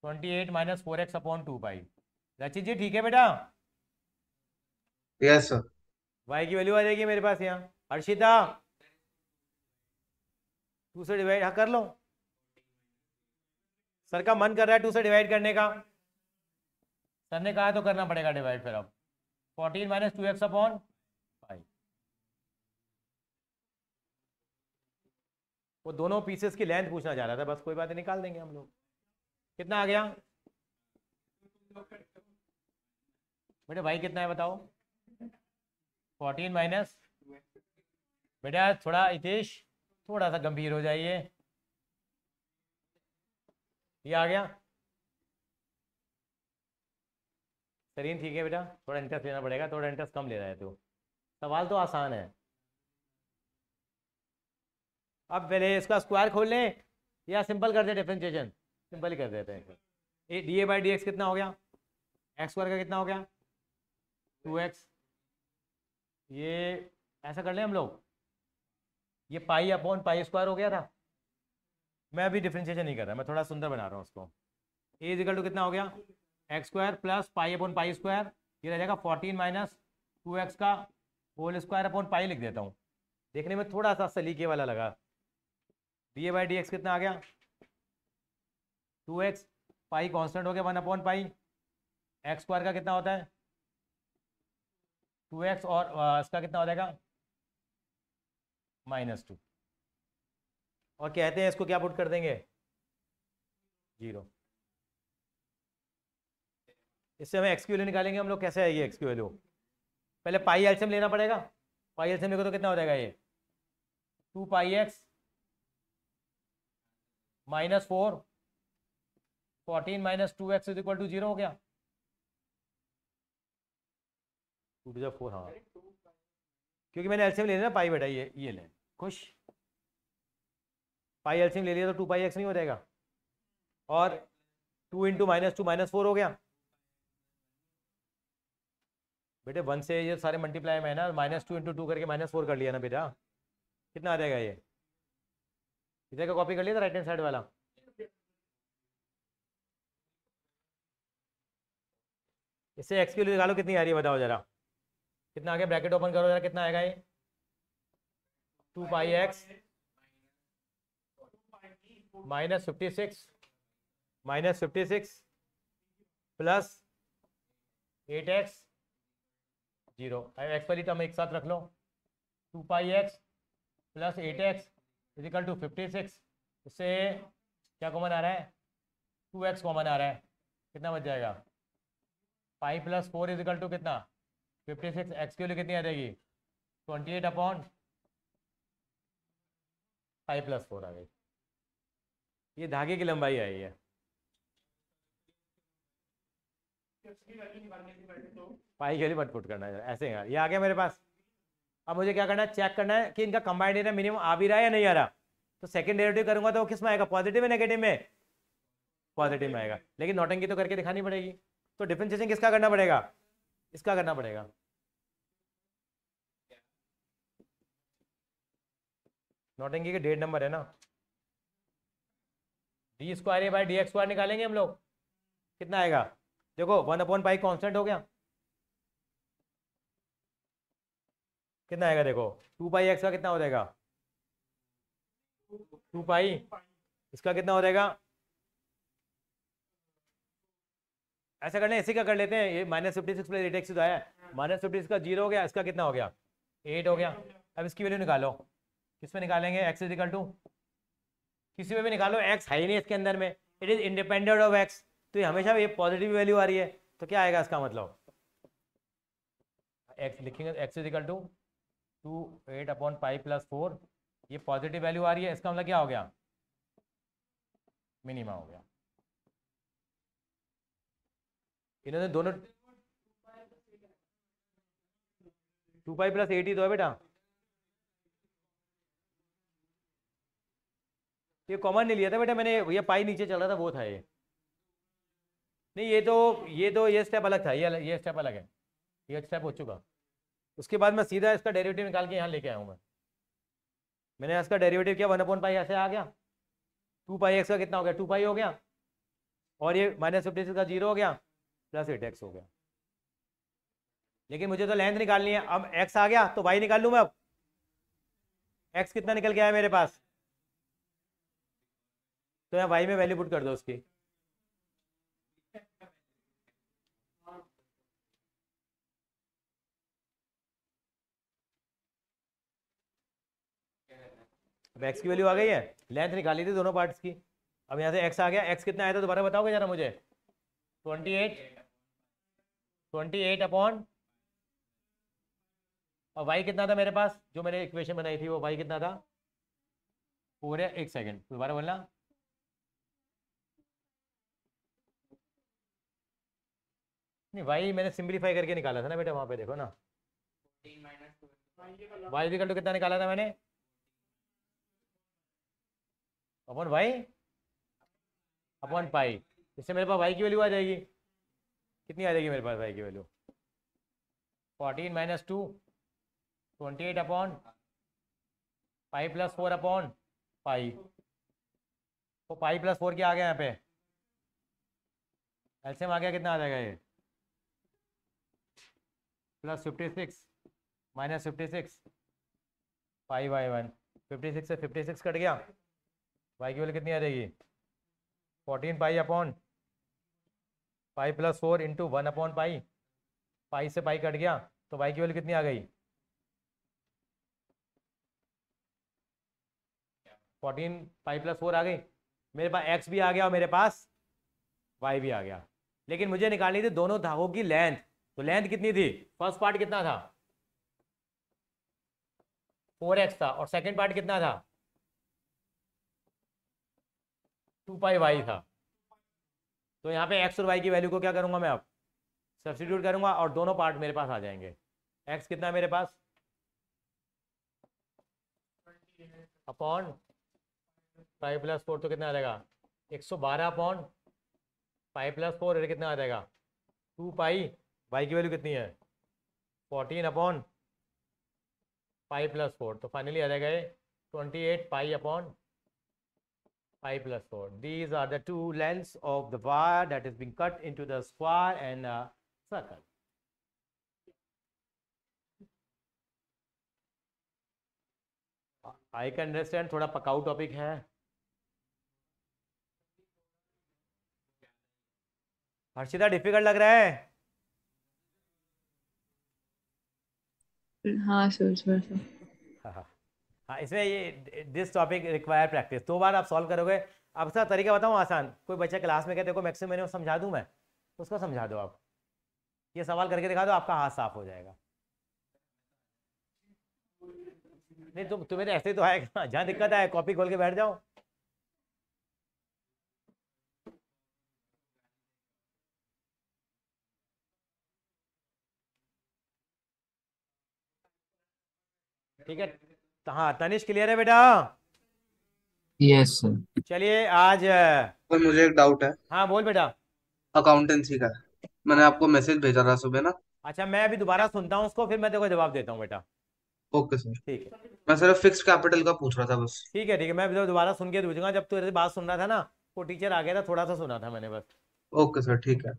28 माइनस 4x अपॉन 2 पाई। रचित जी ठीक है बेटा, यस सर। वाई की वैल्यू आ जाएगी मेरे पास यहाँ। हर्षिता 2 से डिवाइड, हाँ कर लो, सर का मन कर रहा है 2 से डिवाइड करने का, सर ने कहा तो करना पड़ेगा डिवाइड। फिर अब 14 माइनस 2x अपॉन पाई, वो दोनों पीसेस की लेंथ पूछना चाह रहा था, बस कोई बात नहीं, निकाल देंगे हम लोग। कितना आ गया बेटा, भाई कितना है बताओ, 14 माइनस, बेटा थोड़ा हितेश थोड़ा सा गंभीर हो जाइए, ये आ गया। सरीन ठीक है बेटा, थोड़ा इंटरेस्ट लेना पड़ेगा, थोड़ा इंटरेस्ट कम ले रहा है तो। सवाल तो आसान है। अब पहले इसका स्क्वायर खोल लें या सिंपल कर दे डिफरेंशिएशन, सिंपल ही कर देते हैं। A D A by D x कितना हो गया, एक्स स्क्वायर का कितना हो गया, 2x। ये ऐसा कर लें हम लोग, ये पाई अपॉन पाई स्क्वायर हो गया था। मैं अभी डिफरेंशिएशन नहीं कर रहा, मैं थोड़ा सुंदर बना रहा हूँ उसको। ए इज इक्वल टू कितना हो गया, x square plus pi upon pi square, ये रह जाएगा 14 माइनस 2x का होल स्क्वायर अपॉन पाई लिख देता हूँ, देखने में थोड़ा सा सलीके वाला लगा। D A by D x कितना आ गया, 2x, पाई कांस्टेंट हो गया 1 अपॉन पाई, एक्स स्क्वायर का कितना होता है 2x, और इसका कितना हो जाएगा -2 और कहते हैं इसको क्या पुट कर देंगे 0। इससे हमें एक्स की वैल्यू निकालेंगे हम लोग। कैसे आएगी एक्स की वैल्यू? पहले पाई एलसीएम लेना पड़ेगा। पाई एलसीएम लेगा तो कितना हो जाएगा ये 2 pi X -4 14 - 2x is equal to 0 हो गया। 2 to the 4 हाँ, क्योंकि मैंने एलसीएम ले लिया ना पाई बेटा, ये ले खुश। पाई एलसीएम ले लिया तो 2 पाई एक्स नहीं हो जाएगा और 2 × -2 -4 हो गया बेटे। 1 से ये सारे मल्टीप्लाई में है ना, -2 × 2 करके -4 कर लिया ना बेटा। कितना आ जाएगा ये? इधर का कॉपी कर लिया था राइट हैंड साइड वाला। इससे एक्स की वैल्यू निकालो कितनी आ रही है बताओ जरा। कितना आ गया? ब्रैकेट ओपन करो जरा, कितना आएगा ये 2 pi X -56 plus 8x 0। X वाली टर्म एक साथ रख लो। 2 pi X plus 8x is equal to 56। इससे क्या कॉमन आ रहा है? 2x कॉमन आ रहा है। कितना बच जाएगा? Pi plus 4 is equal to कितना 56। एक्स की वैल्यू कितनी आ जाएगी 28/5 + 4 आ गई। ये धागे की लंबाई आई है। पाई के लिए मत पुट करना है ऐसे यार। ये आ गया मेरे पास। अब मुझे क्या करना है? चेक करना है कि इनका कंबाइंड एरिया मिनिमम आ भी रहा है या नहीं आ रहा। तो सेकंड डेरिवेटिव करूंगा तो वो किस में आएगा? पॉजिटिव है नेगेटिव में? पॉजिटिव में आएगा। लेकिन नौटंकी तो करके दिखानी पड़ेगी। तो डिफरेंशिएशन किसका करना पड़ेगा? इसका करना पड़ेगा। नौटंकी के 1.5 नंबर है ना। d²/dx² निकालेंगे हम लोग। कितना आएगा? देखो 1/π कांस्टेंट हो गया। कितना आएगा देखो 2 पाई एक्स का कितना हो जाएगा 2 पाई। इसका कितना हो जाएगा? ऐसा करने इसी का कर लेते हैं। ये -56 + 8x तो आया। -56 का 0 हो गया। इसका कितना हो गया 8 हो गया। अब इसकी वैल्यू निकालो। किस में निकालेंगे? x इज इक्वल टू किसी में भी निकालो। x है ही नहीं इसके अंदर में। It is independent of x। तो ये हमेशा ये पॉजिटिव वैल्यू आ रही है। तो क्या आएगा इसका मतलब? x लिखेंगे x इज इक्वल टू 2 8/π + 4। ये पॉजिटिव वैल्यू आ रही है। इसका मतलब क्या हो गया? मिनिमा हो गया। इन्होंने दोनों 2π + 8 ही तो है बेटा। ये कॉमन नहीं लिया था बेटा मैंने। ये पाई नीचे चल रहा था वो था ये। नहीं ये स्टेप अलग था। ये स्टेप अलग है। ये स्टेप हो चुका। उसके बाद मैं सीधा इसका डेरिवेटिव निकाल के यहाँ लेके आया हूँ। मैंने इसका डेरिवेटिव किया 1/π ऐसे आ गया। 2 पाई एक्स का कितना हो गया 2 पाई हो गया। और ये -56 का 0 हो गया प्लस 8x हो गया। लेकिन मुझे तो लेंथ निकालनी है। अब x आ गया तो y निकाल लूँ मैं। अब x कितना निकल के आया मेरे पास? तो यहाँ y में वैल्यू पुट कर दो उसकी। अब x की वैल्यू आ गई है। लेंथ निकाली थी दोनों पार्ट्स की। अब यहाँ से x आ गया। x कितना आया था दोबारा बताओगे जरा मुझे? 28 अपॉन और y कितना था मेरे पास? जो मैंने इक्वेशन बनाई थी वो y कितना था? पूरे 1 सेकेंड दोबारा बोलना। नहीं y मैंने सिंप्लीफाई करके निकाला था ना बेटा। वहां पे देखो ना y इक्वल टू कितना निकाला था मैंने? Upon y upon pi. इससे मेरे पास y की वैल्यू आ जाएगी। कितनी आ जाएगी मेरे पास y की वैल्यू? 14 - 2 28/π + 4/π। तो पाई + 4 क्या आ गया यहाँ पे? एलसीएम आ गया। कितना आ जाएगा ये? +56 -56 π/1। 56 से 56 कट गया। y की वैल्यू कितनी आ जाएगी? 14π/π + 4 × 1/π। पाई से पाई कट गया तो y की वैल्यू कितनी आ गई? 14 पाई प्लस 4 आ गई, मेरे पास x भी आ गया और मेरे पास y भी आ गया। लेकिन मुझे निकालनी थी दोनों धागों की लेंथ। तो लेंथ कितनी थी? फर्स्ट पार्ट कितना था? 4x था, और सेकंड पार्ट कितना था? 2 पाई y था। तो यहाँ पे x और y की वैल्यू को क्या करूँगा मैं? अब सब्स्टिट्यूट करूँगा और दोनों पार्ट मेरे पास आ जाएंगे। x कितना है मेरे पास? अपॉन पाई प्लस 4, तो कितना आ जाएगा? 112 अपॉन पाई प्लस 4, ये कितना आ जाएगा? 2 पाई। y की वैल्यू कितनी है? 14 अपॉन पाई प्लस 4, तो फाइनली आ जाएगा ये 28 pi upon pi plus 4. These are the two lengths of the wire that is being cut into the square and a circle. I can understand, थोड़ा पकाऊ टॉपिक है। हर्षिता डिफिकल्ट लग रहा है? हाँ सर थोड़ा सा। हाँ, इसमें ये दिस टॉपिक रिक्वायर प्रैक्टिस। 2 बार आप सॉल्व करोगे। अब इसका तरीका बताऊँ आसान। कोई बच्चा क्लास में कहते देखो मैक्सिमम मैंने समझा दूँ, मैं उसको समझा दो। आप ये सवाल करके दिखा दो, आपका हाथ साफ हो जाएगा। नहीं तुम्हें तो ऐसे ही तो आएगा। जहाँ दिक्कत है कॉपी खोल के बैठ जाओ। ठीक है, हाँ तनिष क्लियर है बेटा? Yes sir. चलिए आज तो मुझे एक डाउट है हाँ बोल बेटा। अकाउंटेंसी का। मैंने आपको मैसेज भेजा था सुबह ना। अच्छा, मैं अभी दोबारा सुनता हूँ उसको, फिर मैं तेरे को जवाब देता हूँ बेटा। Okay sir. ठीक है, मैं सिर्फ फिक्स कैपिटल का पूछ रहा था बस। ठीक है, ठीक है, मैं अभी दोबारा सुन के पूछूंगा। जब तू बात सुन रहा था ना, वो टीचर आ गया था, थोड़ा सा सुना था मैंने बस। ओके सर ठीक है।